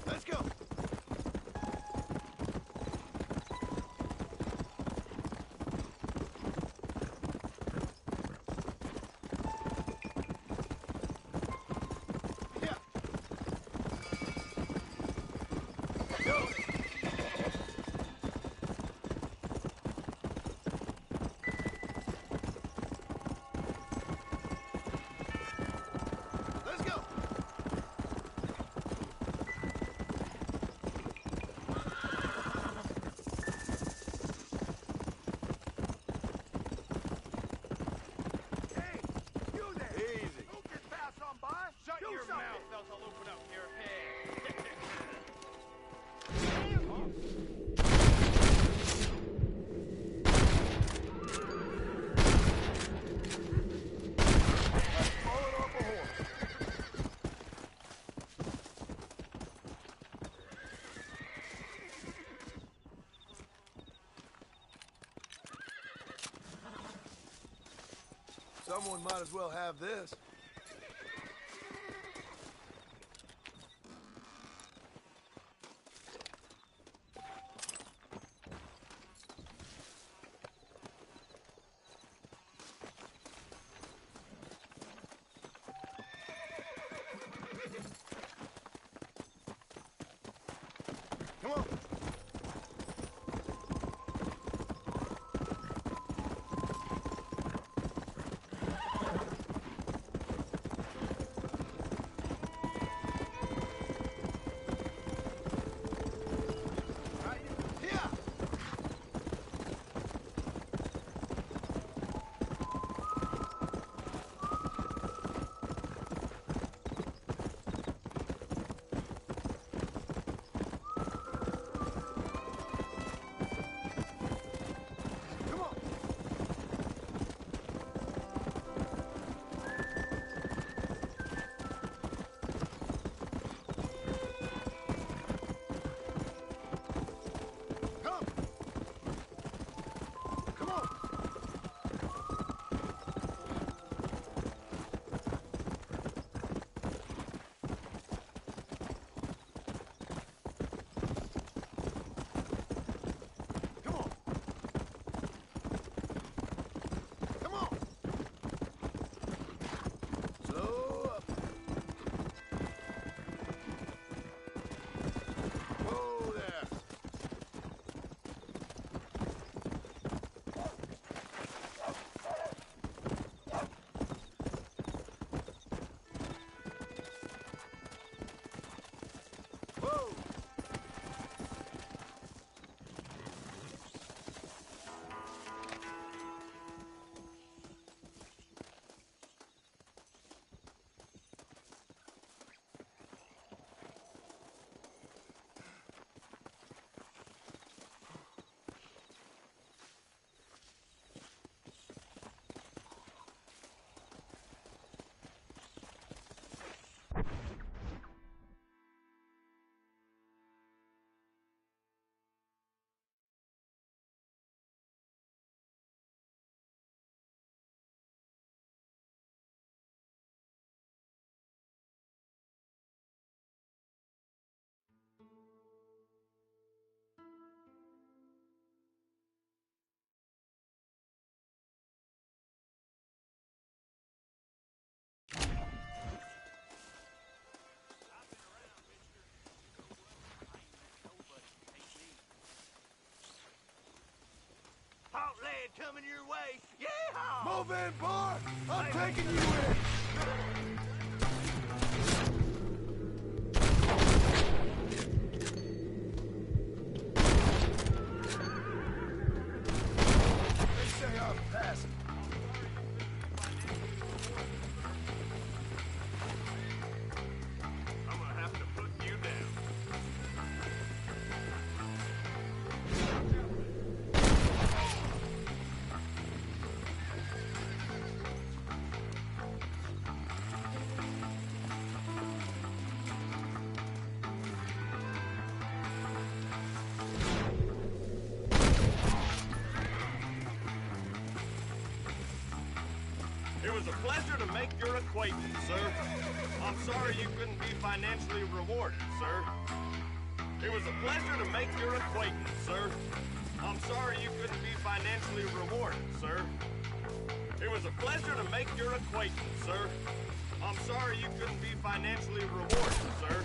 Speaker 6: Let's go. Someone might as well have this. Come on.
Speaker 10: coming your way. Yeehaw!
Speaker 6: Move in, Bart! I'm taking you in! They say I'm fast.
Speaker 10: I'm gonna have to put you down. It was a pleasure to make your acquaintance, sir. I'm sorry you couldn't be financially rewarded, sir. It was a pleasure to make your acquaintance, sir. I'm sorry you couldn't be financially rewarded, sir. It was a pleasure to make your acquaintance, sir. I'm sorry you couldn't be financially rewarded, sir.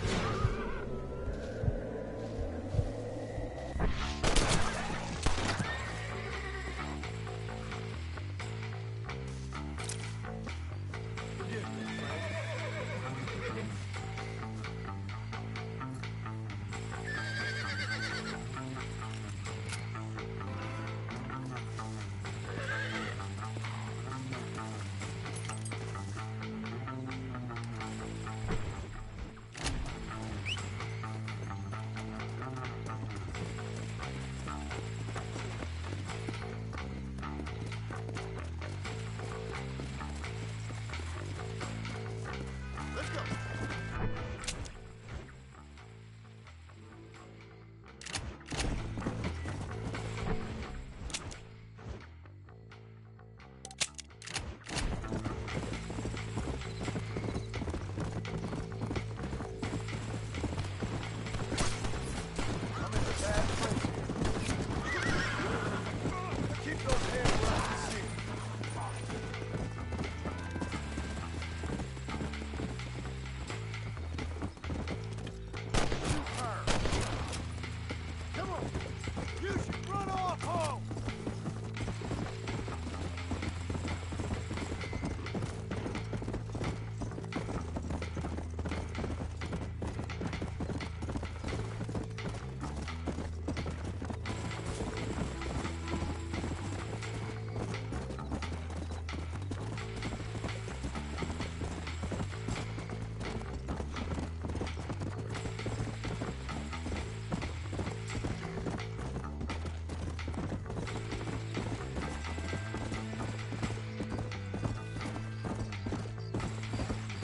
Speaker 10: Let's go.
Speaker 6: I'm in a bad place here. Keep those hands where I can see 'em. Shoot her. Come on. You should run off home.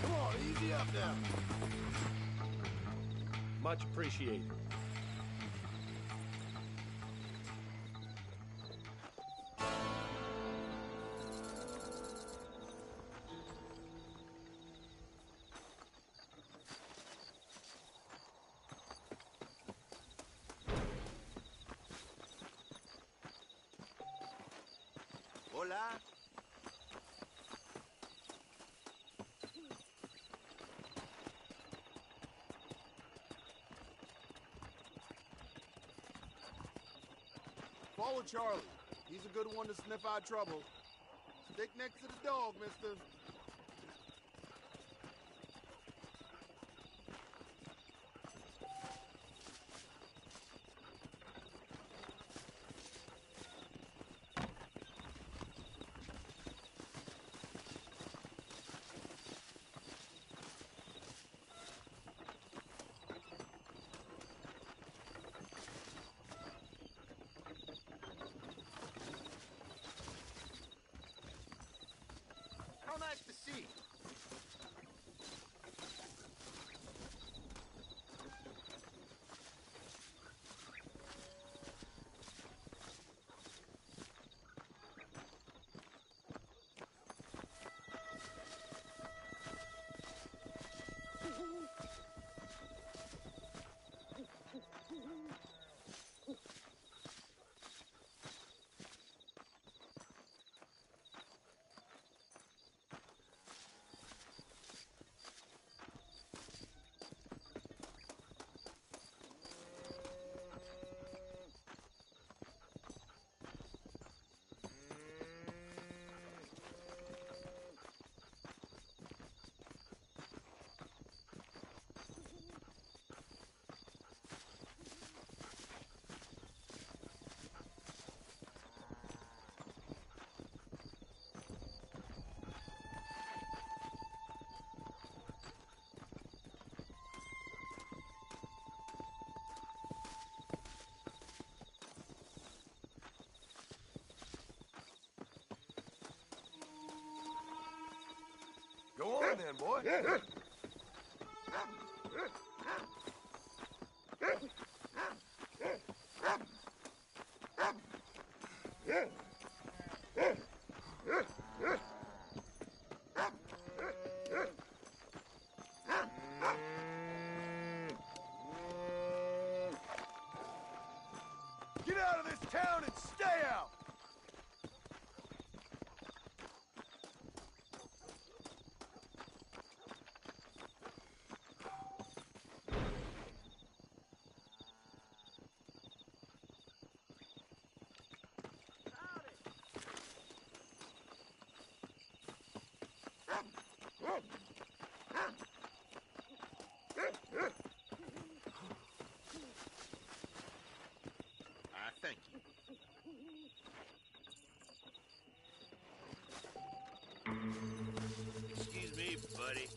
Speaker 6: Come on, easy up now.
Speaker 17: Much appreciated.
Speaker 10: Hola.
Speaker 20: Follow Charlie. He's a good one to sniff out trouble. Stick next to the dog, mister.
Speaker 10: How nice
Speaker 6: on then, boy. Get out of this town and stay out!
Speaker 20: Thank you.
Speaker 13: Excuse me, buddy.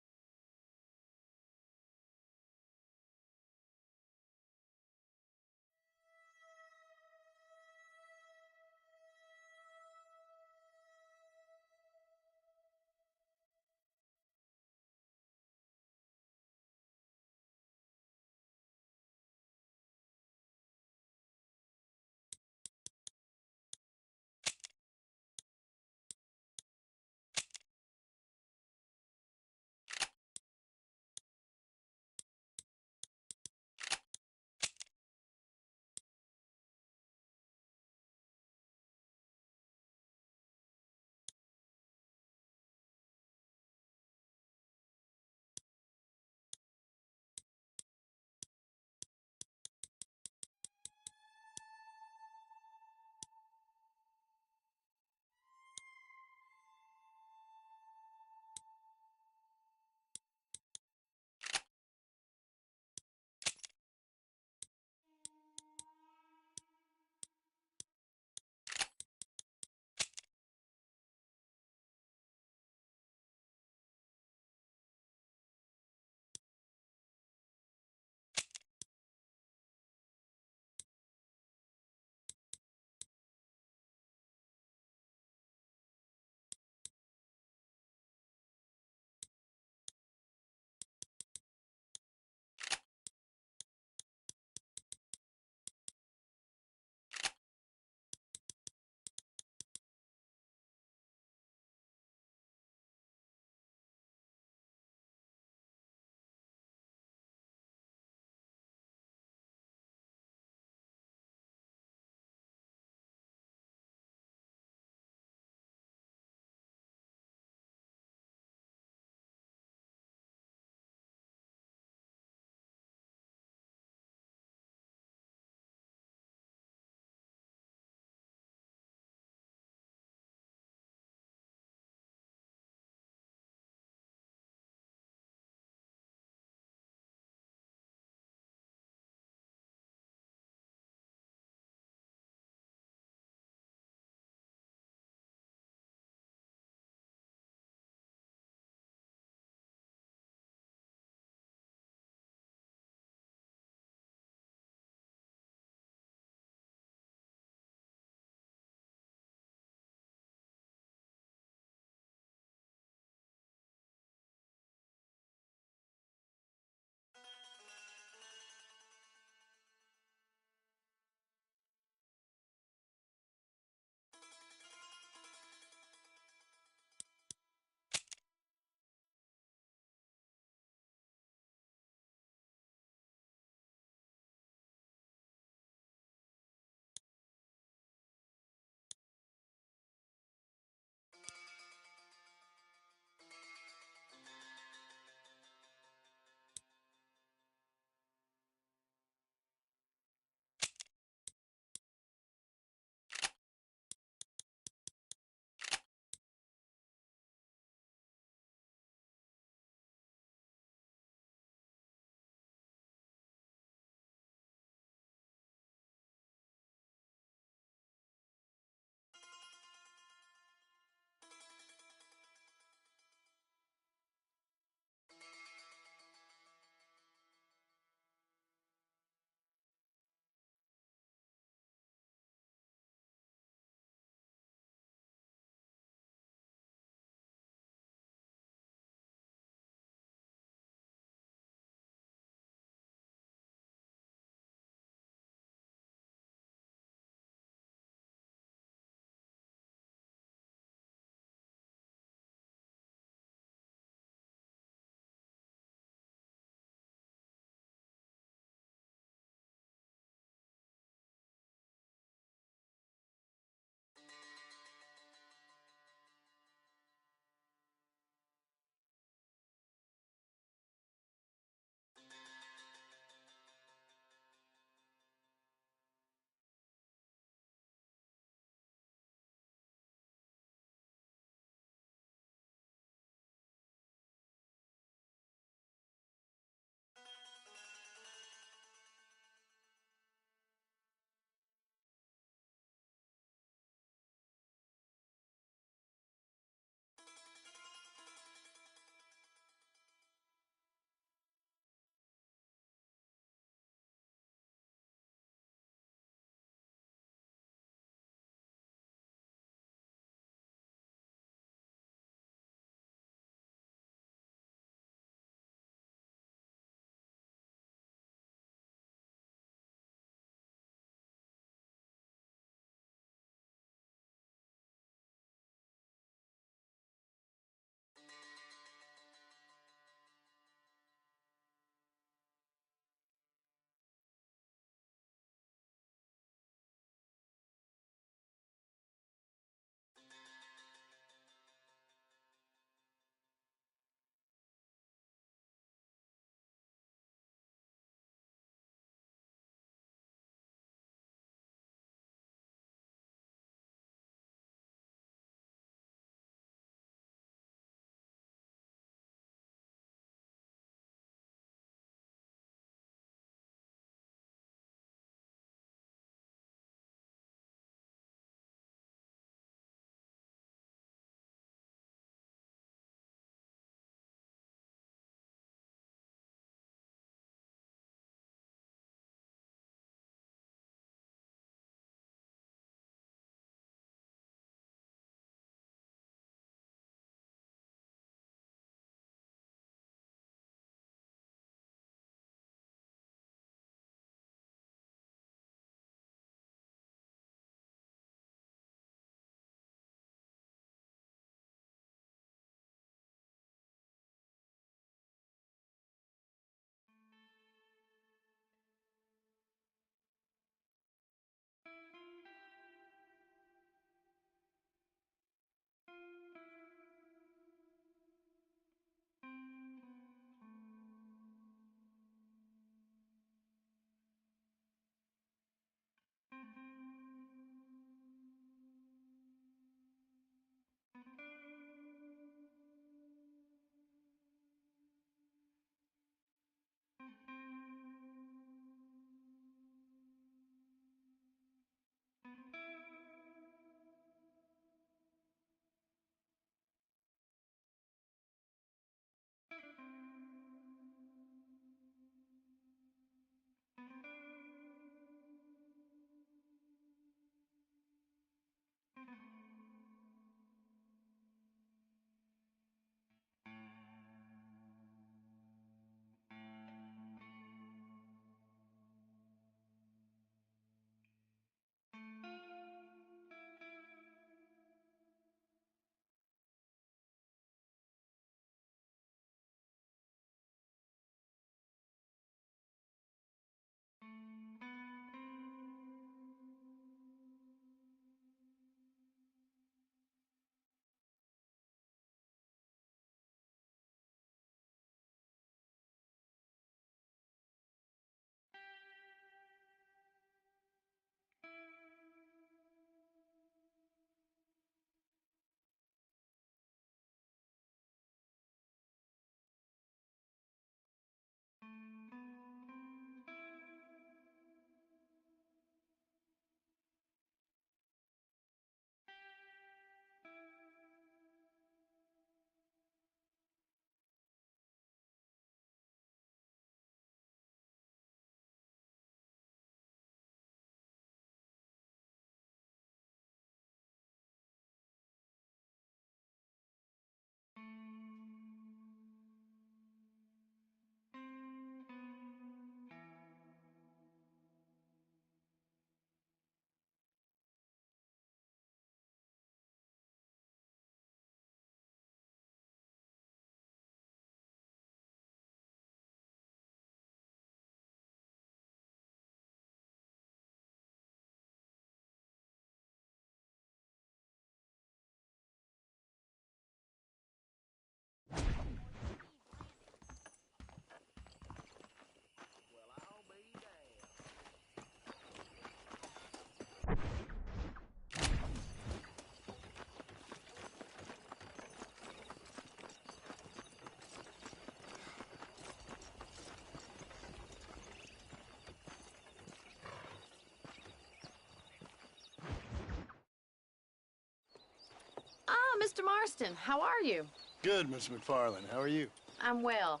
Speaker 7: Mr. Marston. How are you?
Speaker 6: Good, Miss McFarland. How are you?
Speaker 7: I'm well.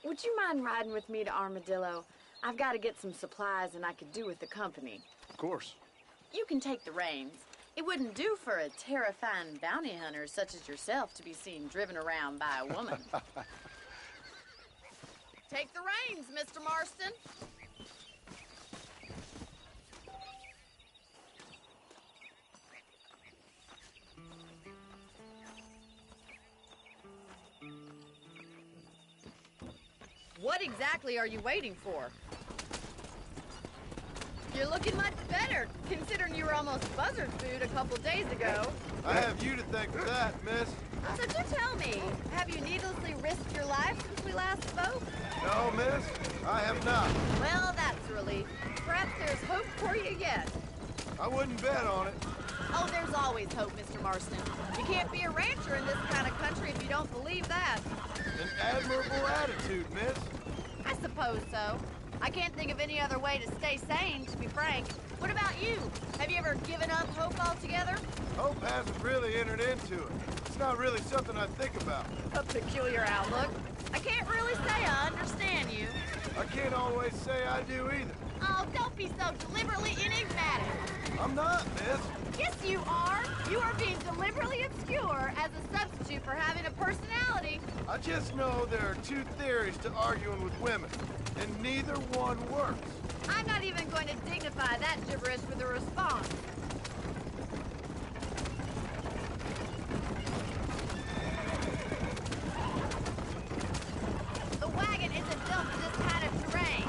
Speaker 7: Would you mind riding with me to Armadillo? I've got to get some supplies and I could do with the company.
Speaker 6: Of course.
Speaker 7: You can take the reins. It wouldn't do for a terrifying bounty hunter such as yourself to be seen driven around by a woman. Take the reins, Mr. Marston. What exactly are you waiting for? You're looking much better, considering you were almost buzzard food a couple days ago.
Speaker 6: I have you to thank for that, miss.
Speaker 7: So do tell me, have you needlessly risked your life since we last spoke?
Speaker 6: No, miss, I have not.
Speaker 7: Well, that's a relief. Perhaps there's hope for you yet.
Speaker 6: I wouldn't bet on it.
Speaker 7: Oh, there's always hope, Mr. Marston. You can't be a rancher in this kind of country if you don't believe that.
Speaker 6: An admirable attitude, miss.
Speaker 7: I suppose so. I can't think of any other way to stay sane, to be frank. What about you? Have you ever given up hope altogether?
Speaker 6: Hope hasn't really entered into it. It's not really something I think about.
Speaker 7: A peculiar outlook. I can't really say I understand you.
Speaker 6: I can't always say I do either.
Speaker 9: Oh, don't be so deliberately enigmatic.
Speaker 6: I'm not, miss.
Speaker 9: Yes, you are. You are being deliberately obscure as a substitute for having a personality.
Speaker 6: I just know there are two theories to arguing with women, and neither one works.
Speaker 9: I'm not even going to dignify that gibberish with a response. The wagon isn't built for this kind of terrain.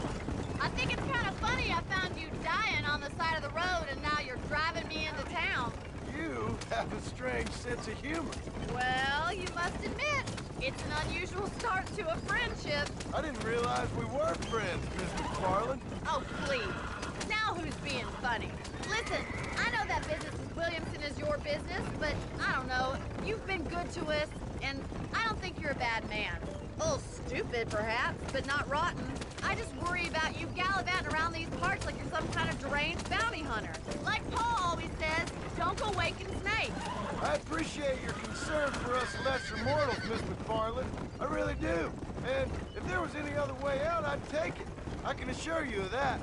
Speaker 9: I think it's kind of funny I found you dying on the side of the road and now you're driving me into town.
Speaker 6: You have a strange sense of humor.
Speaker 9: Well, you must admit, it's an unusual start to a friendship.
Speaker 6: I didn't realize we were friends, Miss McFarland.
Speaker 9: Oh, please. Now who's being funny? Listen, I know that business with Williamson is your business, but I don't know. You've been good to us, and I don't think you're a bad man. A little stupid, perhaps, but not rotten. I just worry about you gallivanting around these parts like you're some kind of deranged bounty hunter. Like Paul always says, don't go waking snakes.
Speaker 6: I appreciate your concern for us lesser mortals, Miss McFarland. I really do. And if there was any other way out, I'd take it. I can assure you of that.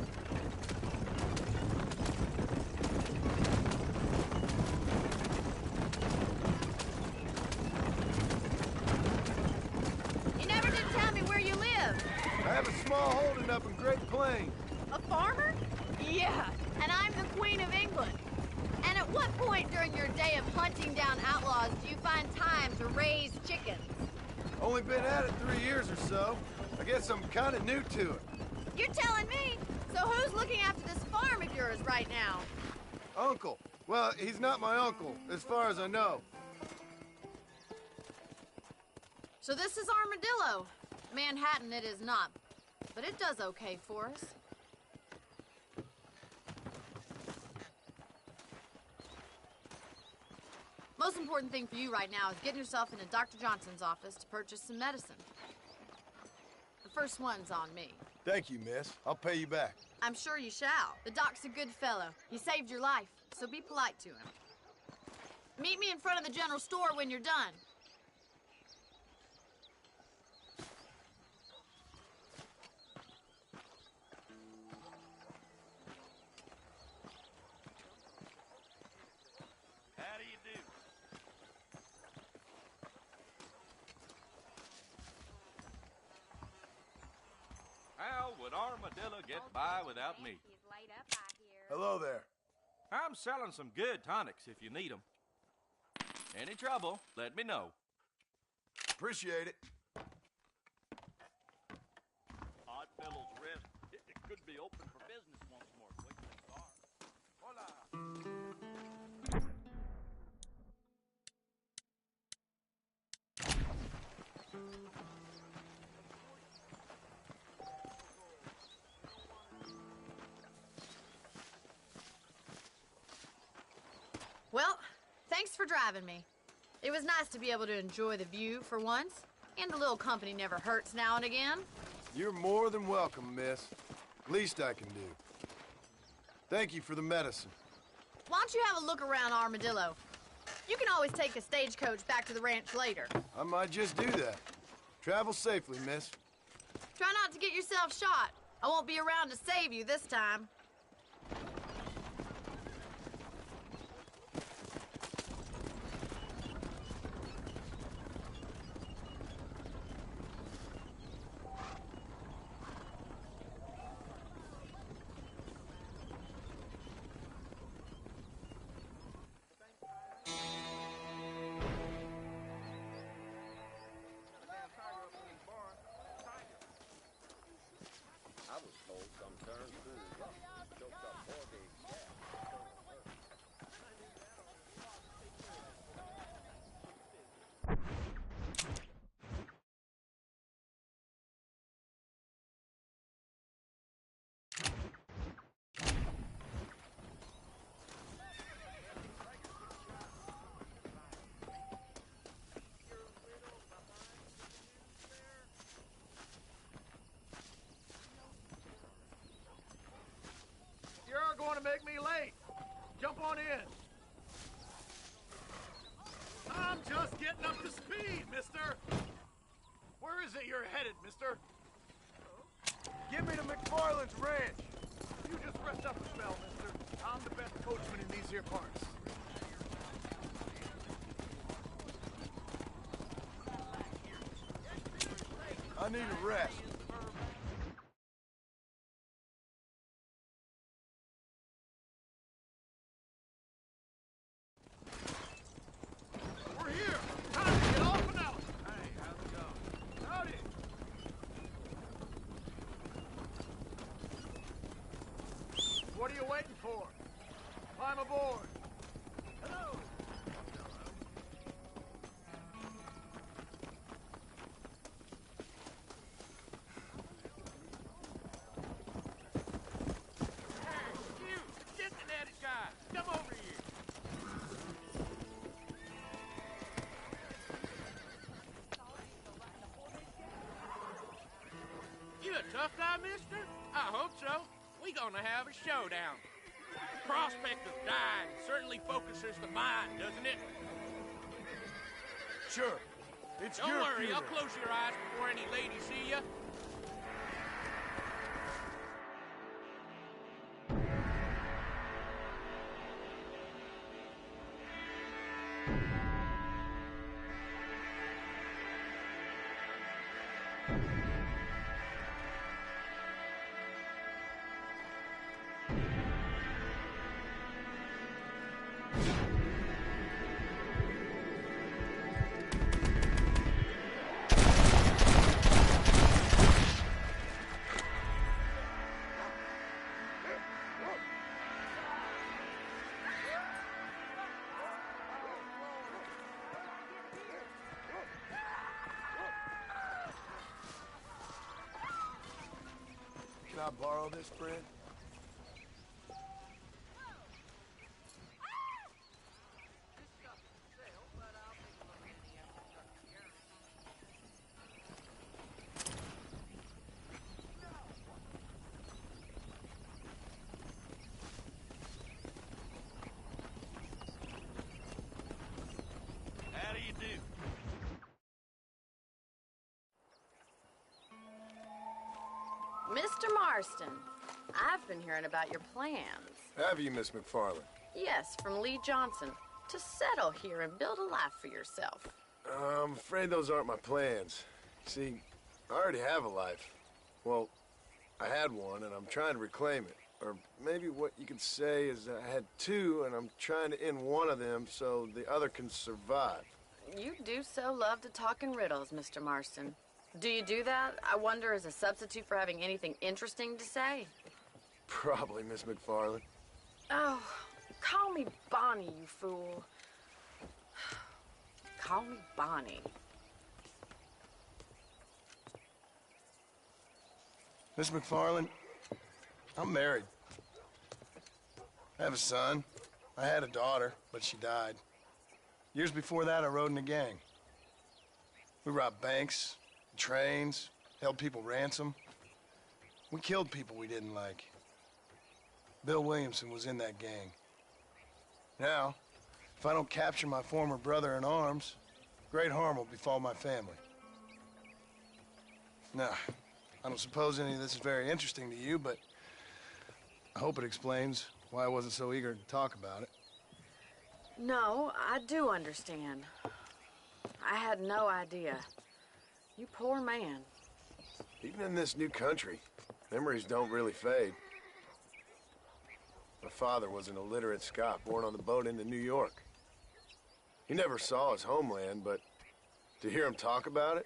Speaker 9: You never did tell me where you live.
Speaker 6: I have a small holding up in Great Plains.
Speaker 9: A farmer? Yeah, and I'm the Queen of England. And at what point during your day of hunting down outlaws do you find time to raise chickens?
Speaker 6: Only been at it 3 years or so. I guess I'm kind of new to it.
Speaker 9: You're telling me? So who's looking after this farm of yours right now?
Speaker 6: Uncle. Well, he's not my uncle, as far as I know.
Speaker 7: So this is Armadillo. Manhattan it is not, but it does okay for us. Most important thing for you right now is getting yourself into Dr. Johnson's office to purchase some medicine. The first one's on me.
Speaker 6: Thank you, miss. I'll pay you back.
Speaker 7: I'm sure you shall. The doc's a good fellow. He saved your life, so be polite to him.
Speaker 9: Meet me in front of the general store when you're done.
Speaker 10: How do you do?
Speaker 21: How would Armadillo get by without me?
Speaker 6: Hello there.
Speaker 21: I'm selling some good tonics if you need them. Any trouble, let me know.
Speaker 6: Appreciate it.
Speaker 10: Odd Fellow's Rest. It could be open for business once more. Quick things are. Hola.
Speaker 7: Well, thanks for driving me. It was nice to be able to enjoy the view for once, and a little company never hurts now and again.
Speaker 6: You're more than welcome, miss. Least I can do. Thank you for the medicine.
Speaker 7: Why don't you have a look around Armadillo?
Speaker 9: You can always take a stagecoach back to the ranch later.
Speaker 6: I might just do that. Travel safely, miss.
Speaker 9: Try not to get yourself shot. I won't be around to save you this time.
Speaker 13: I was told some darn fool choked up 4 days
Speaker 18: You're going to make me late. Jump on in. I'm just getting up to speed, mister. Where is it you're headed, mister? Give me to McFarland's ranch. You just rest up a spell, mister. I'm the best coachman in these here parts. I need a rest. We're here. Time to get off and out. Hey, how's it going? Howdy. What are you waiting for? Climb aboard. Hello.
Speaker 5: You, Cincinnati guy, come over here. You a tough guy, mister? I hope so. We gonna have a showdown. The prospect of dying certainly focuses the mind, doesn't it?
Speaker 6: Sure. It's
Speaker 5: Don't
Speaker 6: your
Speaker 5: worry,
Speaker 6: funeral.
Speaker 5: I'll close your eyes before any ladies see you.
Speaker 6: Can I borrow this, Fred?
Speaker 21: How do you do?
Speaker 7: Mr. Marston, I've been hearing about your plans.
Speaker 6: Have you, Miss McFarland?
Speaker 7: Yes, from Lee Johnson. To settle here and build a life for yourself.
Speaker 6: I'm afraid those aren't my plans. See, I already have a life. Well, I had one, and I'm trying to reclaim it. Or maybe what you could say is I had two, and I'm trying to end one of them so the other can survive.
Speaker 7: You do so love to talk in riddles, Mr. Marston. Do you do that, I wonder, as a substitute for having anything interesting to say?
Speaker 6: Probably, Miss McFarland.
Speaker 7: Oh, call me Bonnie, you fool. Call me Bonnie.
Speaker 6: Miss McFarland, I'm married. I have a son. I had a daughter, but she died. Years before that, I rode in a gang. We robbed banks, trains, held people ransom. We killed people we didn't like. Bill Williamson was in that gang. Now, If I don't capture my former brother in arms, great harm will befall my family. Now, I don't suppose any of this is very interesting to you, but I hope it explains why I wasn't so eager to talk about it.
Speaker 7: No, I do understand. I had no idea. You poor man.
Speaker 6: Even in this new country, memories don't really fade. My father was an illiterate Scot born on the boat into New York. He never saw his homeland, but to hear him talk about it,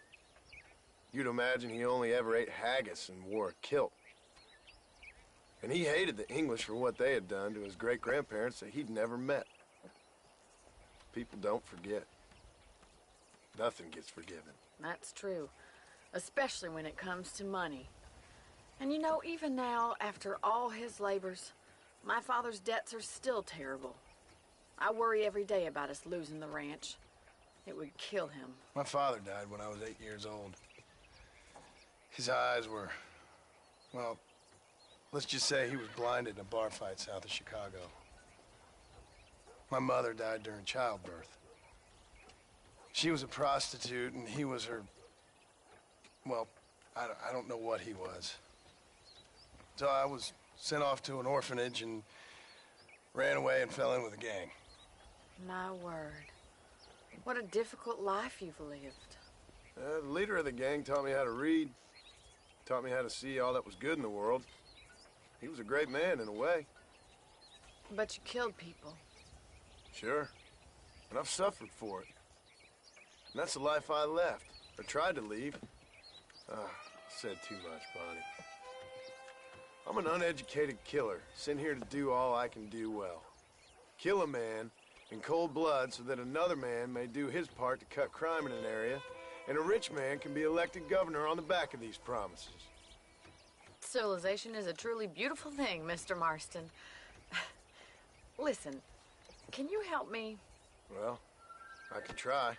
Speaker 6: you'd imagine he only ever ate haggis and wore a kilt. And he hated the English for what they had done to his great-grandparents that he'd never met. People don't forget. Nothing gets forgiven.
Speaker 7: That's true, especially when it comes to money. And you know, even now, after all his labors, my father's debts are still terrible. I worry every day about us losing the ranch. It would kill him.
Speaker 6: My father died when I was 8 years old. His eyes were, well, let's just say he was blinded in a bar fight south of Chicago. My mother died during childbirth. She was a prostitute, and he was her, well, I don't know what he was. So I was sent off to an orphanage and ran away and fell in with a gang.
Speaker 7: My word. What a difficult life you've lived.
Speaker 6: The leader of the gang taught me how to read, taught me how to see all that was good in the world. He was a great man in a way.
Speaker 7: But you killed people.
Speaker 6: Sure. And I've suffered for it. And that's the life I left, or tried to leave. Said too much, Bonnie. I'm an uneducated killer, sent here to do all I can do well. Kill a man in cold blood so that another man may do his part to cut crime in an area, and a rich man can be elected governor on the back of these promises.
Speaker 7: Civilization is a truly beautiful thing, Mr. Marston. Listen, can you help me?
Speaker 6: Well, I can try.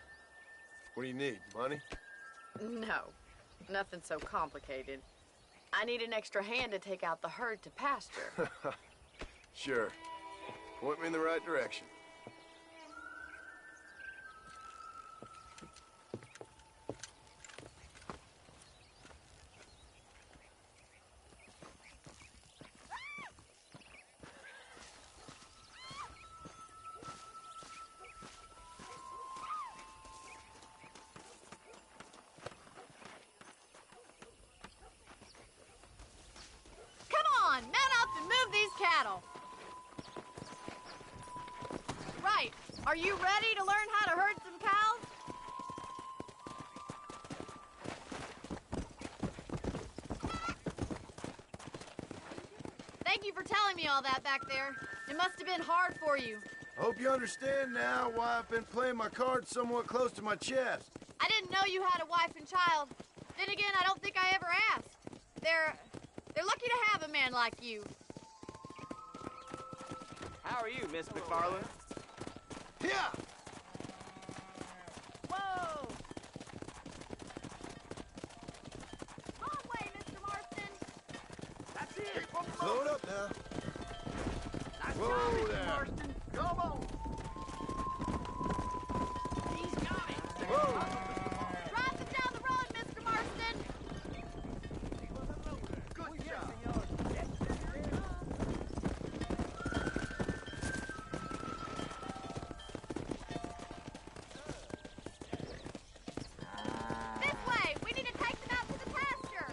Speaker 6: What do you need, money?
Speaker 7: No, nothing so complicated. I need an extra hand to take out the herd to pasture.
Speaker 6: Sure. Point me in the right direction.
Speaker 9: Cattle. Right. Are you ready to learn how to herd some cows? Thank you for telling me all that back there. It must have been hard for you.
Speaker 6: I hope you understand now why I've been playing my cards somewhat close to my chest.
Speaker 9: I didn't know you had a wife and child. Then again, I don't think I ever asked. They're lucky to have a man like you.
Speaker 21: How are you, Miss McFarland?
Speaker 6: Yeah.
Speaker 9: Whoa! Long way, Mr. Marston.
Speaker 18: That's it.
Speaker 6: Slow it up now.
Speaker 18: Nice
Speaker 6: Whoa
Speaker 18: job, Mr.
Speaker 6: there.
Speaker 18: Marston. Come on. He's got it.
Speaker 6: Whoa.
Speaker 9: Drive them down the road, Mr. Marston.
Speaker 18: Good job.
Speaker 9: This way. We need to take them out to the pasture.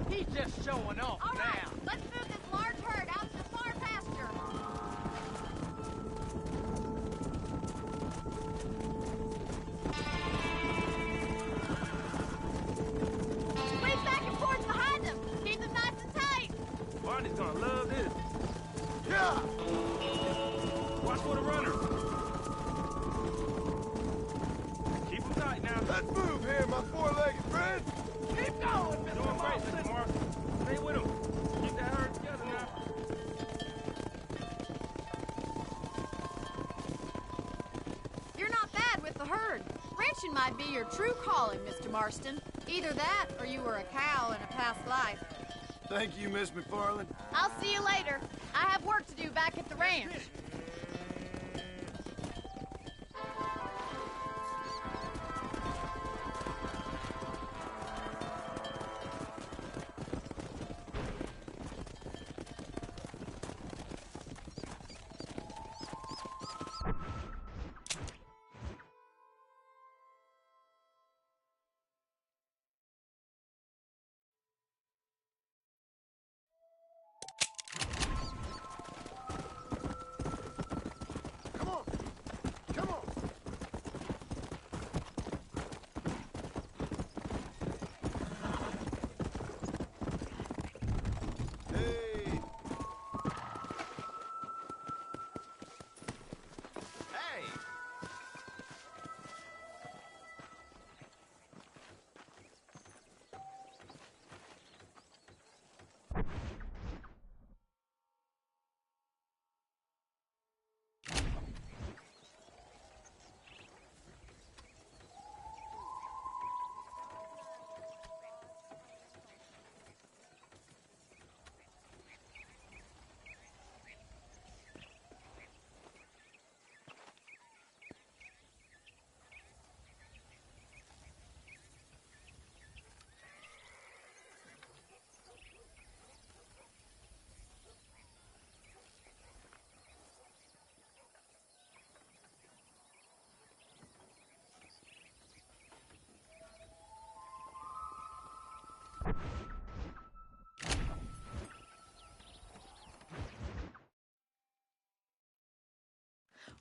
Speaker 18: He's just showing off
Speaker 9: All right,
Speaker 18: now.
Speaker 9: let's move this large herd out to the far pasture. Mining might be your true calling, Mr. Marston. Either that, or you were a cow in a past life.
Speaker 6: Thank you, Miss McFarland.
Speaker 9: I'll see you later. I have work to do back at the ranch.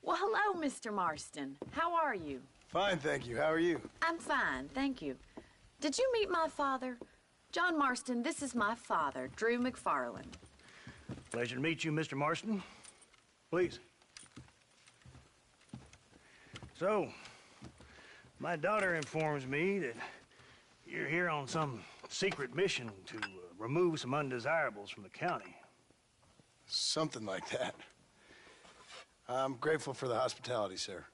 Speaker 9: Well, hello, Mr. Marston. How are you?
Speaker 6: Fine, thank you. How are you?
Speaker 9: I'm fine, thank you. Did you meet my father? John Marston, this is my father, Drew McFarland.
Speaker 4: Pleasure to meet you, Mr. Marston. Please. So, my daughter informs me that you're here on some secret mission to remove some undesirables from the county.
Speaker 6: Something like that. I'm grateful for the hospitality, sir.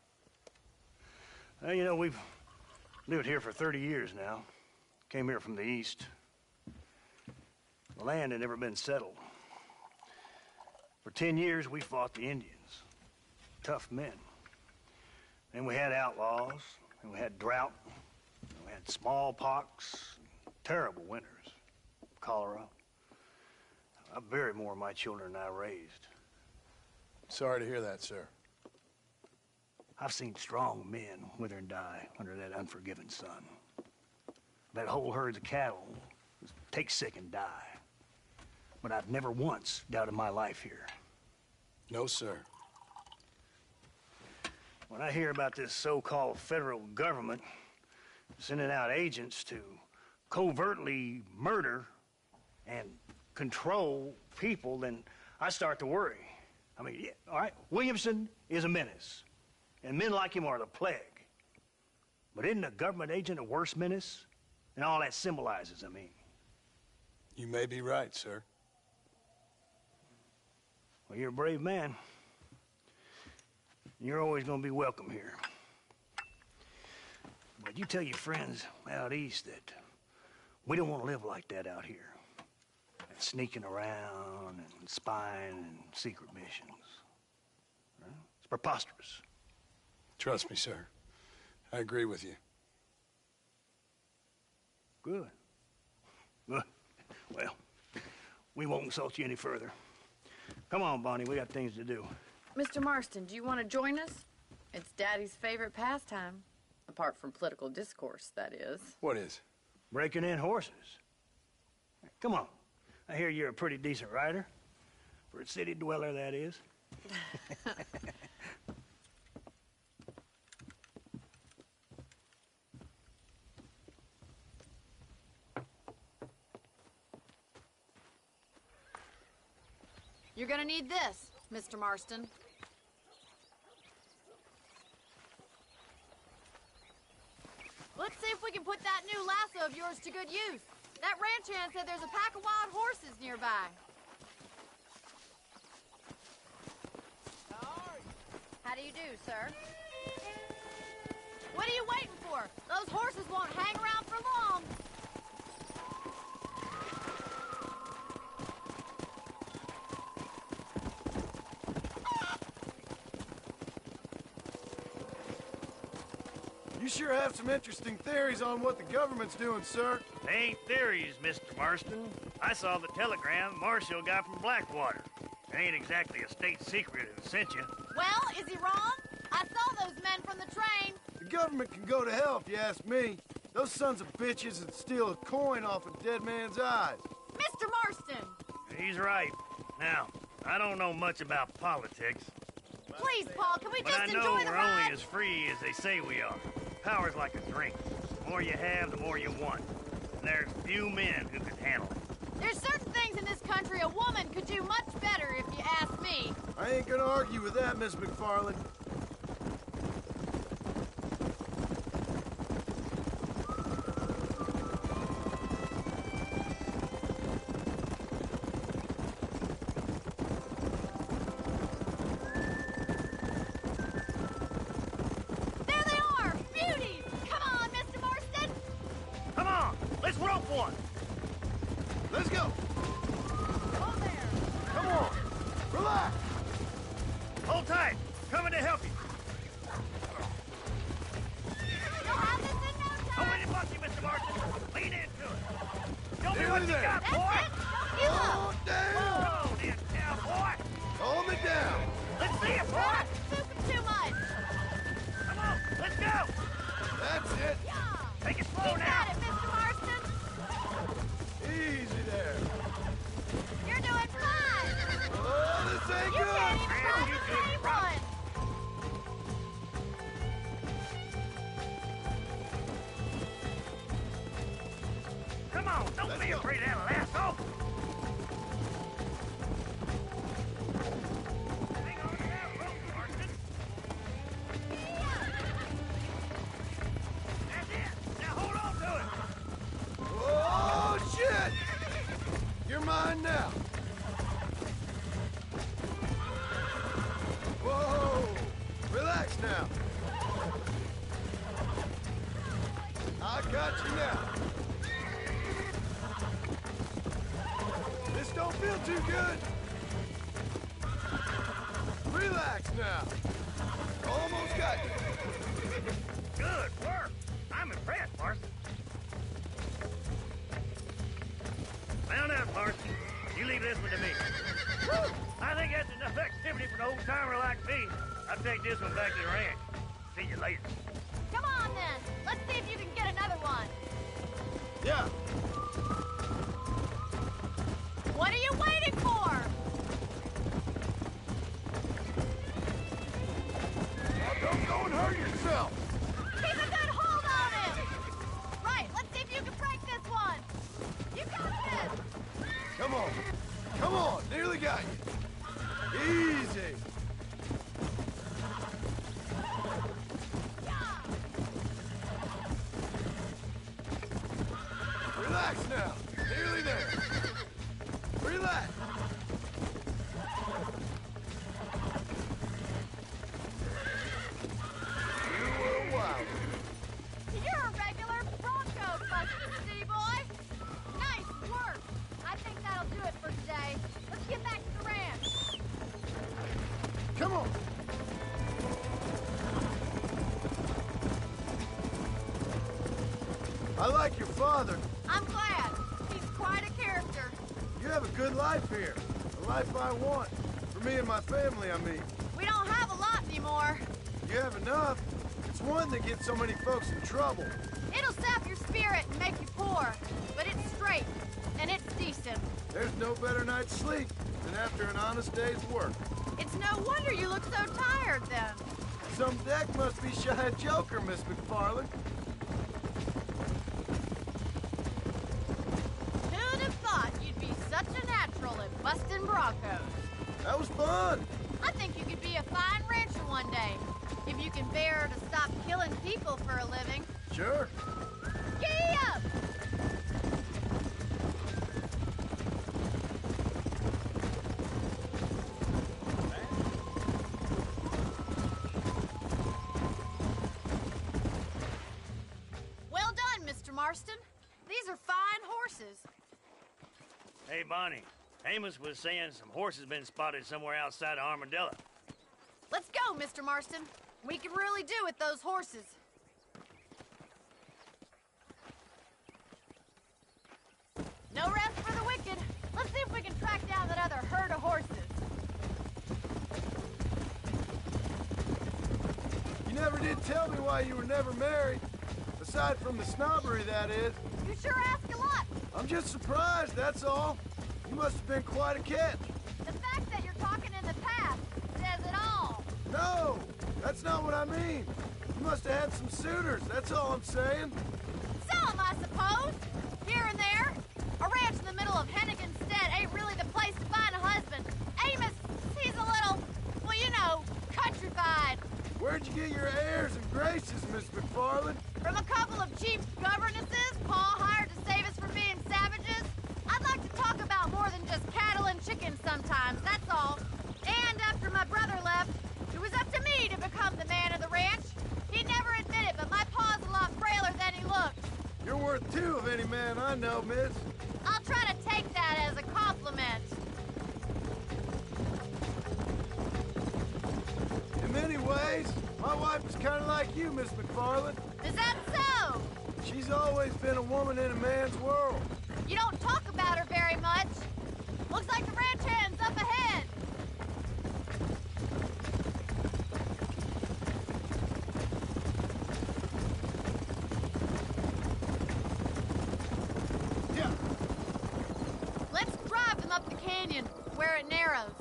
Speaker 4: Well, you know, we've lived here for 30 years now. Came here from the east. The land had never been settled. For 10 years, we fought the Indians. Tough men. Then we had outlaws, and we had drought, and we had smallpox, terrible winters, cholera. I buried more of my children than I raised.
Speaker 6: Sorry to hear that, sir.
Speaker 4: I've seen strong men wither and die under that unforgiving sun. That whole herds of cattle take sick and die. But I've never once doubted my life here.
Speaker 6: No, sir.
Speaker 4: When I hear about this so-called federal government sending out agents to covertly murder and control people, then I start to worry. I mean, yeah, all right, Williamson is a menace, and men like him are the plague. But isn't a government agent a worse menace? And all that symbolizes, I mean.
Speaker 6: You may be right, sir.
Speaker 4: Well, you're a brave man. You're always going to be welcome here. But you tell your friends out east that we don't want to live like that out here. Sneaking around and spying and secret missions. Right? It's preposterous.
Speaker 6: Trust me, sir. I agree with you.
Speaker 4: Good. Good. Well, we won't insult you any further. Come on, Bonnie, we got things to do.
Speaker 7: Mr. Marston, do you want to join us? It's Daddy's favorite pastime. Apart from political discourse, that is.
Speaker 6: What is?
Speaker 4: Breaking in horses. Come on. I hear you're a pretty decent rider. For a city dweller, that is.
Speaker 9: You're gonna need this, Mr. Marston. Let's see if we can put that new lasso of yours to good use. That ranch hand said there's a pack of wild horses nearby. How do you do, sir? What are you waiting for? Those horses won't hang around for long.
Speaker 6: You sure have some interesting theories on what the government's doing, sir.
Speaker 4: They ain't theories, Mr. Marston. I saw the telegram Marshall got from Blackwater. It ain't exactly a state secret who sent you.
Speaker 9: Well, is he wrong? I saw those men from the train.
Speaker 6: The government can go to hell if you ask me. Those sons of bitches would steal a coin off a dead man's eyes.
Speaker 9: Mr. Marston!
Speaker 4: He's right. Now, I don't know much about politics.
Speaker 9: Please, Paul, can we
Speaker 4: But
Speaker 9: just
Speaker 4: I know
Speaker 9: enjoy the
Speaker 4: we're
Speaker 9: ride?
Speaker 4: only as free as they say we are. Power's like a drink. The more you have, the more you want. And there's few men who can handle it.
Speaker 9: There's certain things in this country a woman could do much better if you ask me.
Speaker 6: I ain't gonna argue with that, Miss McFarland.
Speaker 9: There they are! Beauties! Come on, Mr. Marston!
Speaker 4: Come on, let's rope one.
Speaker 6: Let's go.
Speaker 9: Hold there!
Speaker 6: Come on. Relax.
Speaker 4: Hold tight. Coming to help you.
Speaker 9: You'll have this in no time!
Speaker 4: Don't let it bust you, Mr. Marston. Lean into it. Show me
Speaker 6: Nearly
Speaker 4: what you
Speaker 6: there.
Speaker 4: got,
Speaker 9: That's
Speaker 4: boy.
Speaker 9: it! Don't give up!
Speaker 6: Oh, damn.
Speaker 4: Whoa, there, cowboy.
Speaker 6: Calm it down.
Speaker 4: Let's see it, boy.
Speaker 9: Don't spook him too much!
Speaker 4: Come on, let's go.
Speaker 6: That's it.
Speaker 9: Yeah!
Speaker 4: Take it slow
Speaker 9: You
Speaker 4: now.
Speaker 9: got it, Mr. Marston!
Speaker 6: Easy there.
Speaker 9: You're doing fine!
Speaker 6: Oh, this ain't
Speaker 9: You
Speaker 6: good.
Speaker 9: can't even
Speaker 4: Man,
Speaker 9: ride
Speaker 4: you
Speaker 9: the
Speaker 4: good,
Speaker 9: same
Speaker 4: bro.
Speaker 9: one!
Speaker 4: Come on, don't
Speaker 6: Let's
Speaker 4: be
Speaker 6: go.
Speaker 4: afraid of that lasso. Hang on to that rope, Marston. That's it. Now hold on to it.
Speaker 6: Oh, shit. You're mine now. Whoa. Relax now. I got you now. This don't feel too good. Relax now. Almost got you.
Speaker 4: Good work. I'm impressed, Marston. Mount up, Marston. You leave this one to me. Whew. I think that's enough activity for an old-timer like me. I'll take this one back to the ranch. See you later.
Speaker 9: Come on, then! Let's see if you can get another one!
Speaker 6: Yeah.
Speaker 9: What are you waiting for?
Speaker 6: Now don't go and hurt yourself.
Speaker 9: Keep a good hold on it! Right, let's see if you can break this one! You got this!
Speaker 6: Come on. Come on. Nearly got you. Easy. Relax now. Nearly there. Relax. You were wild.
Speaker 9: You're a regular Bronco buster, city boy! Nice work! I think that'll do it for today. Let's get back to the ranch.
Speaker 6: Come on. I like your father.
Speaker 9: I'm glad. He's quite a character.
Speaker 6: You have a good life here. A life I want. For me and my family, I mean.
Speaker 9: We don't have a lot anymore.
Speaker 6: You have enough. It's one that gets so many folks in trouble.
Speaker 9: It'll sap your spirit and make you poor. But it's straight, and it's decent.
Speaker 6: There's no better night's sleep than after an honest day's work.
Speaker 9: It's no wonder you look so tired, then.
Speaker 6: Some deck must be shy of Joker, Miss McFarland.
Speaker 9: Who'd have thought you'd be such a natural at busting Broncos?
Speaker 6: That was fun.
Speaker 9: I think you could be a fine rancher one day. If you can bear to stop killing people for a living.
Speaker 6: Sure.
Speaker 9: Giddy up!
Speaker 4: Hey, Bonnie. Amos was saying some horses been spotted somewhere outside of Armadillo.
Speaker 9: Let's go, Mr. Marston. We can really do with those horses. No rest for the wicked. Let's see if we can track down that other herd of horses.
Speaker 20: You never did tell me why you were never married. Aside from the snobbery, that is.
Speaker 9: You sure ask a lot.
Speaker 20: I'm just surprised, that's all. You must have been quite a catch.
Speaker 9: The fact that you're talking in the past says it all.
Speaker 20: No, that's not what I mean. You must have had some suitors, that's all I'm saying.
Speaker 9: Some, I suppose. Here and there. A ranch in the middle of Hennigan's Stead ain't really the place to find a husband. Amos, he's a little, well, you know, countrified.
Speaker 20: Where'd you get your airs and graces, Miss McFarland?
Speaker 9: From a couple of cheap governesses Paul hired to save us from being savages. I'd like to talk about more than just cattle and chickens sometimes, that's all. And after my brother left, it was up to me to become the man of the ranch. He never admitted, but my pa's a lot frailer than he looks.
Speaker 20: You're worth two of any man I know, miss.
Speaker 9: I'll try to take that as a compliment.
Speaker 20: In many ways, my wife is kind of like you, Miss McFarland.
Speaker 9: Is that so?
Speaker 20: She's always been a woman in a man's world.
Speaker 9: You don't talk about her very much. Looks like the ranch hand's up ahead.
Speaker 20: Yeah.
Speaker 9: Let's drive them up the canyon, where it narrows.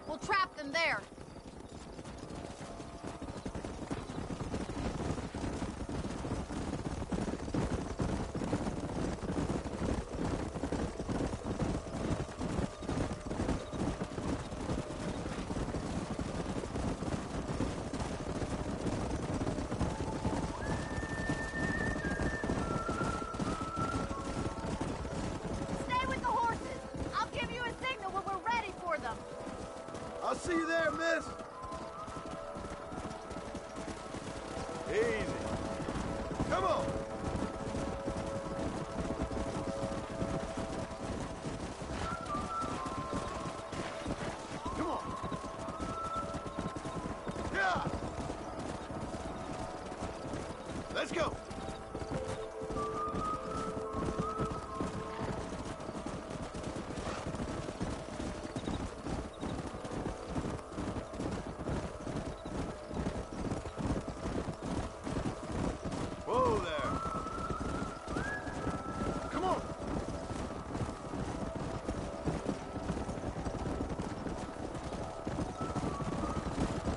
Speaker 9: We'll trap them there. Stay with the horses. I'll give you a signal when we're ready for them.
Speaker 20: I'll see you there, miss. Easy. Come on. Come on. Yeah. Let's go. Whoa there. Come on.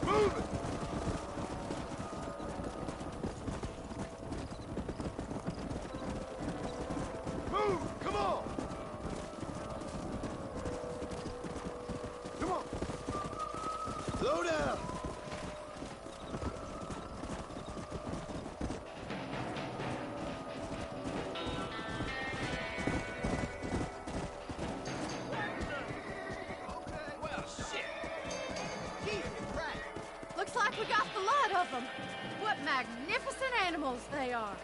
Speaker 20: Move it. Move. Come on. Come on. Slow down.
Speaker 9: Looks like we got the lot of them. What magnificent animals they are.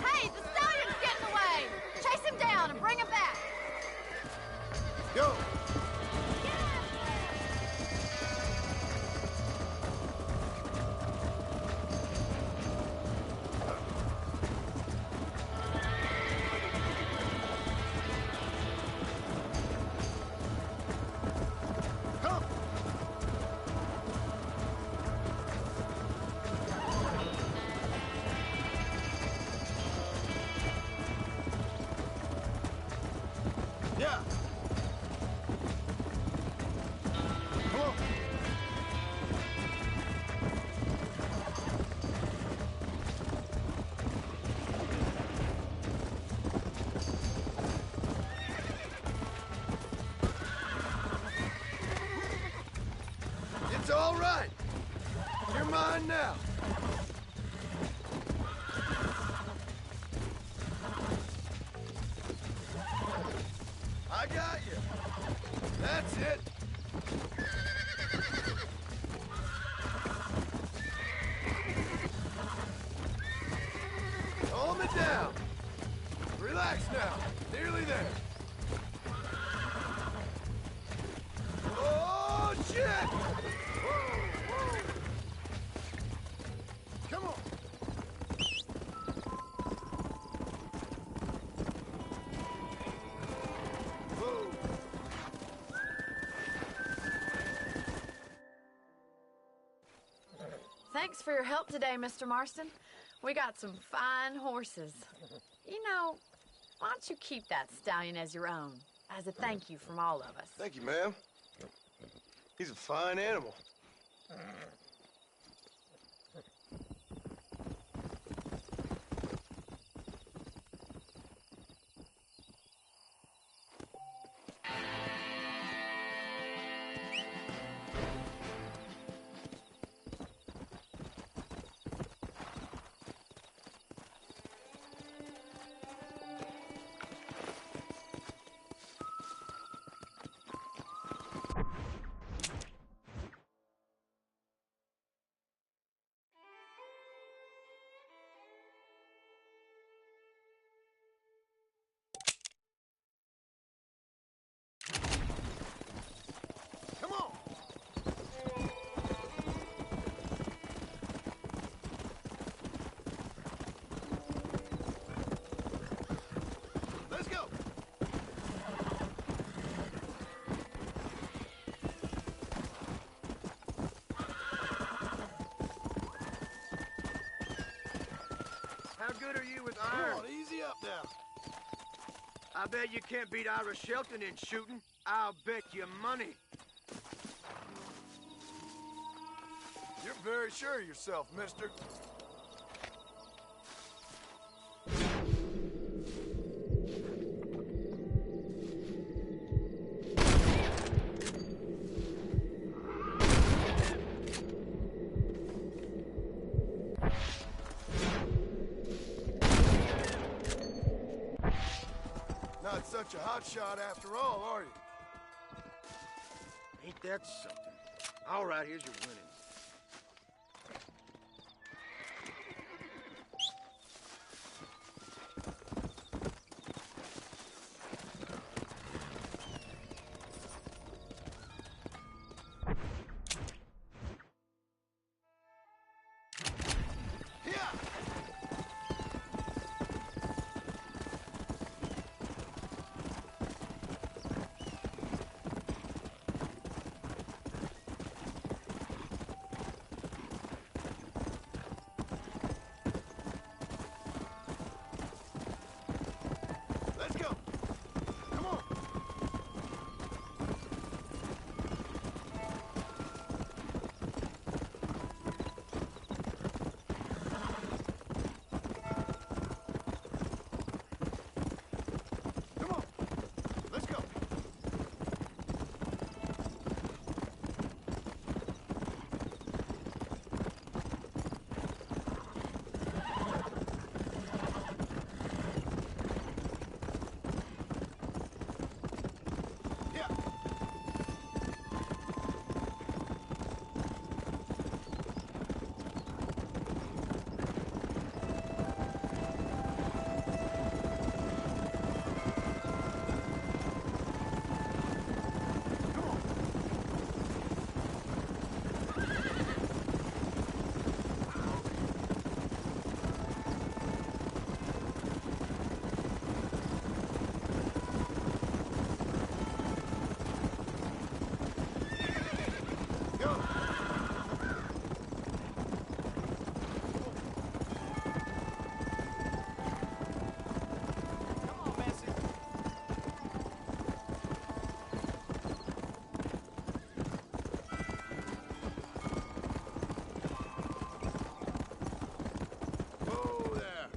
Speaker 9: Hey, the stallion's getting away. Chase him down and bring him back.
Speaker 20: Go. Come. Yeah. Come on. It's all right. You're mine now. I got you. That's it. Calm it down. Relax now. Nearly there.
Speaker 6: shit! Whoa, whoa! Come on! Whoa!
Speaker 7: Thanks for your help today, Mr. Marston. We got some fine horses. You know, why don't you keep that stallion as your own, as a thank you from all of us?
Speaker 6: Thank you, ma'am. He's a fine animal. Come on! Let's go!
Speaker 18: How good are you with
Speaker 6: Come
Speaker 18: iron?
Speaker 6: on, easy up now.
Speaker 18: I bet you can't beat Ira Shelton in shooting. I'll bet you money.
Speaker 6: You're very sure of yourself, mister. Not such a hot shot after all, are you?
Speaker 18: Ain't that something? All right, here's your winnings.
Speaker 6: Let's go! Come on! Come on! Let's go! Yeah! Go! Come on, Bessie. Whoa there.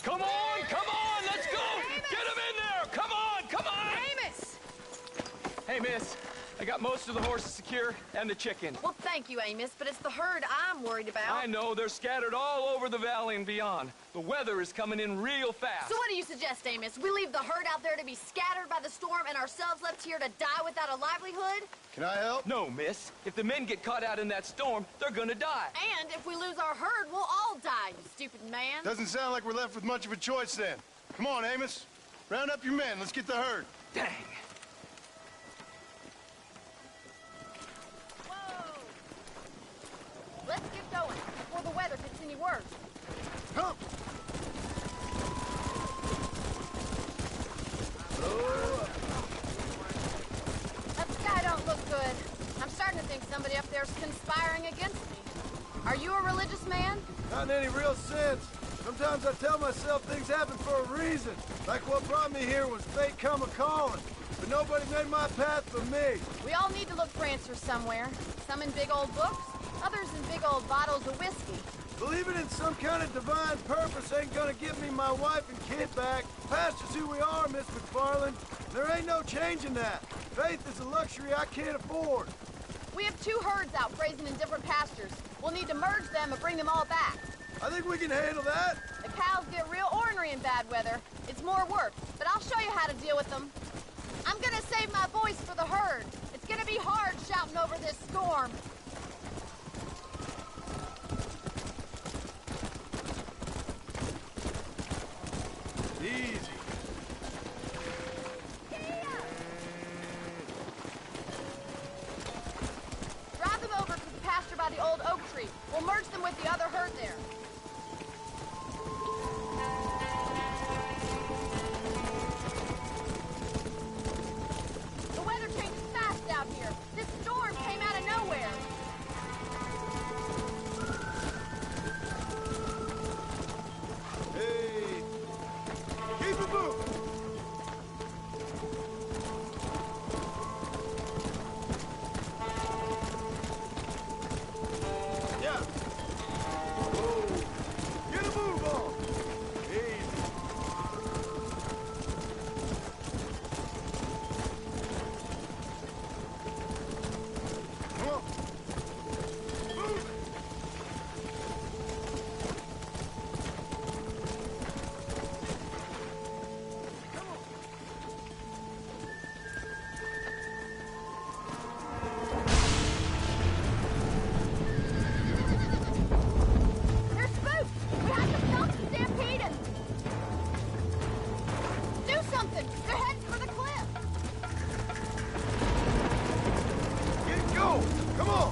Speaker 8: Come on, let's go! Get him in there! Come on!
Speaker 9: Amos!
Speaker 3: Hey, miss. I got most of the horses secure and the chicken.
Speaker 7: Well, thank you, Amos, but it's the herd I'm worried about.
Speaker 3: I know, they're scattered all over the valley and beyond. The weather is coming in real fast.
Speaker 9: So what do you suggest, Amos? We leave the herd out there to be scattered by the storm and ourselves left here to die without a livelihood?
Speaker 3: Can I help? No, miss. If the men get caught out in that storm, they're gonna die.
Speaker 9: And if we lose our herd, we'll all die, you stupid man.
Speaker 6: Doesn't sound like we're left with much of a choice then. Come on, Amos. Round up your men. Let's get the herd.
Speaker 3: Dang.
Speaker 9: Let's get going before the weather gets any worse.
Speaker 6: Come!
Speaker 9: That sky don't look good. I'm starting to think somebody up there's conspiring against me. Are you a religious man?
Speaker 20: Not in any real sense. Sometimes I tell myself things happen for a reason. Like what brought me here was fate come a-calling. But nobody made my path for me.
Speaker 9: We all need to look for answers somewhere. Some in big old books, others in big old bottles of whiskey.
Speaker 20: Believing in some kind of divine purpose ain't gonna give me my wife and kid back. Past is who we are, Miss McFarland. There ain't no changing that. Faith is a luxury I can't afford.
Speaker 9: We have 2 herds out grazing in different pastures. We'll need to merge them and bring them all back.
Speaker 20: I think we can handle that.
Speaker 9: The cows get real ornery in bad weather. It's more work, but I'll show you how to deal with them. I'm gonna save my voice for the herd. It's gonna be hard shouting over this storm.
Speaker 20: Easy.
Speaker 9: Drive them over to the pasture by the old oak tree. We'll merge them with the other herd there. The weather changes fast out here. This storm came out of nowhere.
Speaker 20: Hey, keep it moving. Yeah. Whoa. Get a move on. Easy. Come on. Move.
Speaker 9: They're spooked! We have to stop them stampeding! Do something! They're heading for the cliff!
Speaker 20: Get it going. Come on.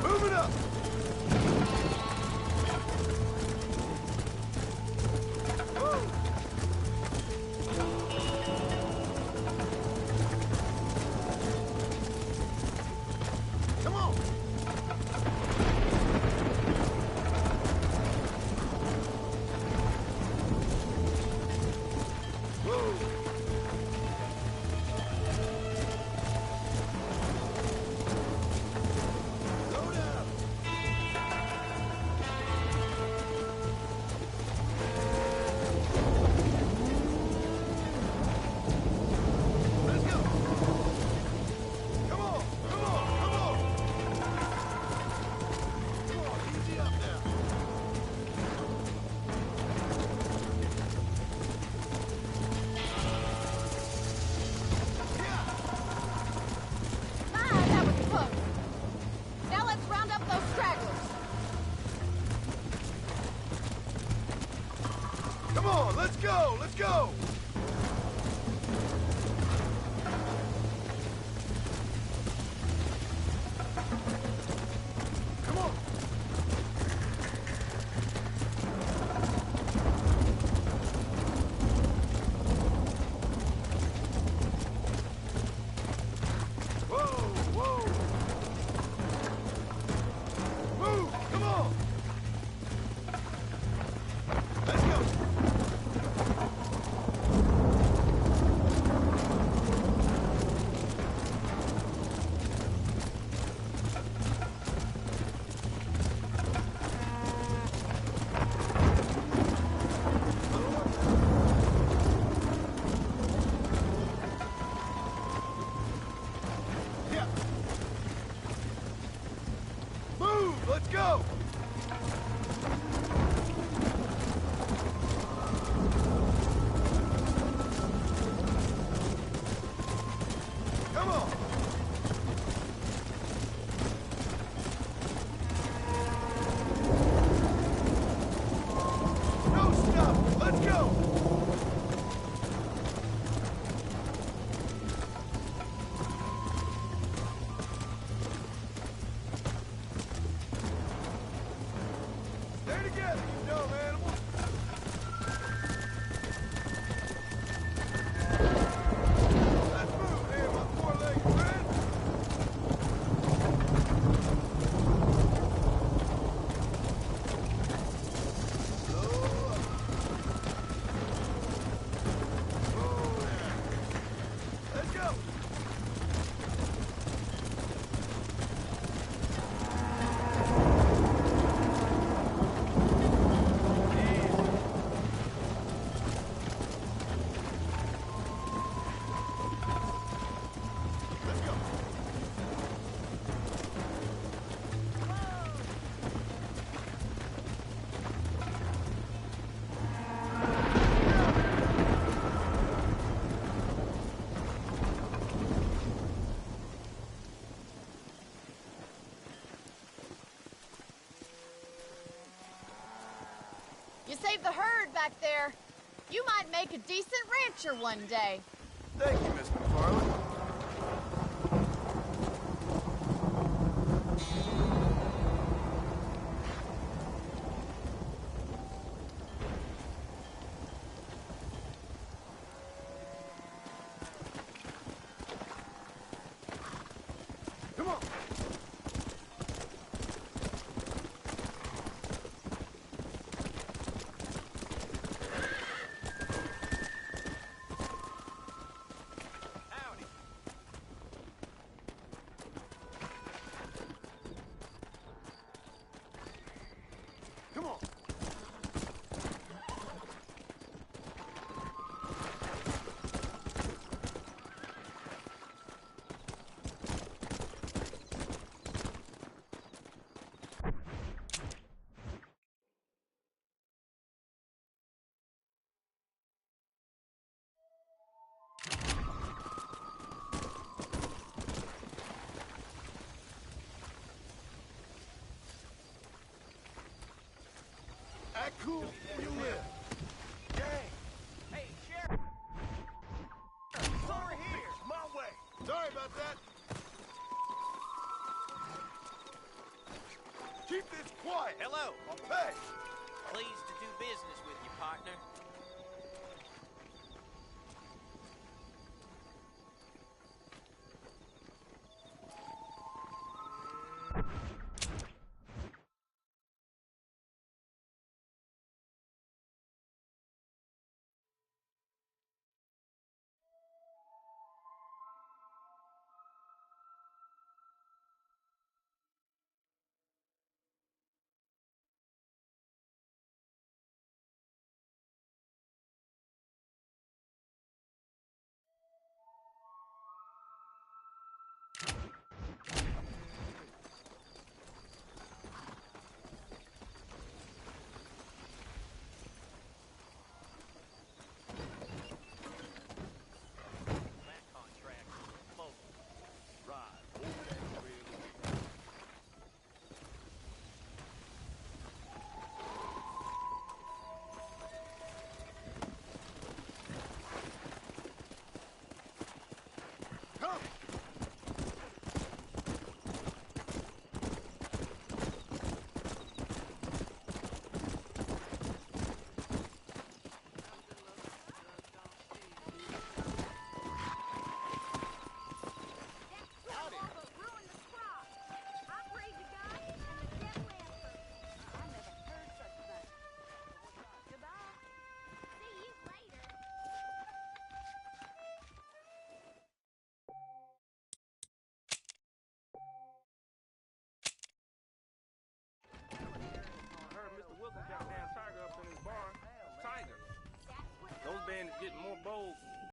Speaker 20: Move it up. Woo. Come on. Whoa. Slow down. Let's go. Come on, come on, come on. Come on, easy up there.
Speaker 9: That was close. Now let's round up those stragglers.
Speaker 20: Come on, let's go, let's go. Come on. Whoa, whoa. Move, come on. Let's go.
Speaker 9: save the herd back there. You might make a decent rancher one day.
Speaker 20: Thank you, Miss McFarland. Come on. Come on. Act cool, you live. Gang.
Speaker 18: Hey, Sheriff! It's over here!
Speaker 20: My way. Sorry about that. Keep this quiet.
Speaker 1: Hello.
Speaker 20: I'll pay.
Speaker 1: Pleased to do business with you, partner.